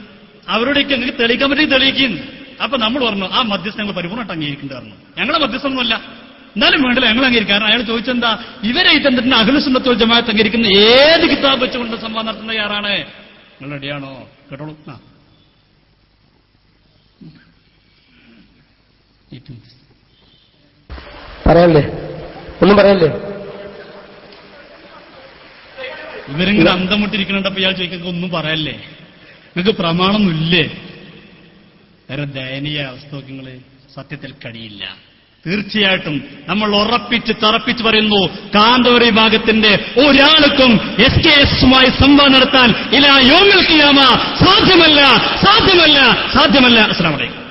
അവരോടേക്ക് നിങ്ങൾക്ക് തെളിയിക്കാൻ പറ്റി തെളിയിക്കുന്നു. അപ്പൊ നമ്മൾ പറഞ്ഞു ആ മധ്യസ്ഥ ഞങ്ങൾ പരിപൂർണ്ണമായിട്ട് അംഗീകരിക്കേണ്ടതായിരുന്നു. ഞങ്ങളെ മധ്യസ്ഥമൊന്നുമല്ല, എന്നാലും വേണ്ടല്ലോ ഞങ്ങൾ അംഗീകരിക്കും. കാരണം അയാൾ ചോദിച്ചെന്താ, ഇവരെ തന്നിട്ട് അഹ്ലു സുന്നത്ത് വൽ ജമാഅത്ത് അംഗീകരിക്കുന്ന ഏത് കിതാബ് വെച്ചുകൊണ്ട് സംവാദം നടത്തുന്ന തയ്യാറാണ്? നിങ്ങൾ റെഡിയാണോ? കേട്ടോളൂ. പറയാനല്ലേ? ഒന്നും പറയാനല്ലേ? ഇവരിങ്ങനെ അന്തം മുട്ടിരിക്കണുണ്ടപ്പോ ഇയാൾ ചോദിക്കുക ഒന്നും പറയല്ലേ, നിങ്ങൾക്ക് പ്രമാണമൊന്നുമില്ലേ? വേറെ ദയനീയ അവസ്ഥ നിങ്ങള് സത്യത്തിൽ കഴിയില്ല. തീർച്ചയായിട്ടും നമ്മൾ ഉറപ്പിച്ച് തറപ്പിച്ച് പറയുന്നു, കാന്തപുര വിഭാഗത്തിന്റെ ഒരാൾക്കും SKSുമായി സംവാദം നടത്താൻ ഇലാ യൗമിൽ ഖിയാമ സാധ്യമല്ല. അസ്സലാമു അലൈക്കും.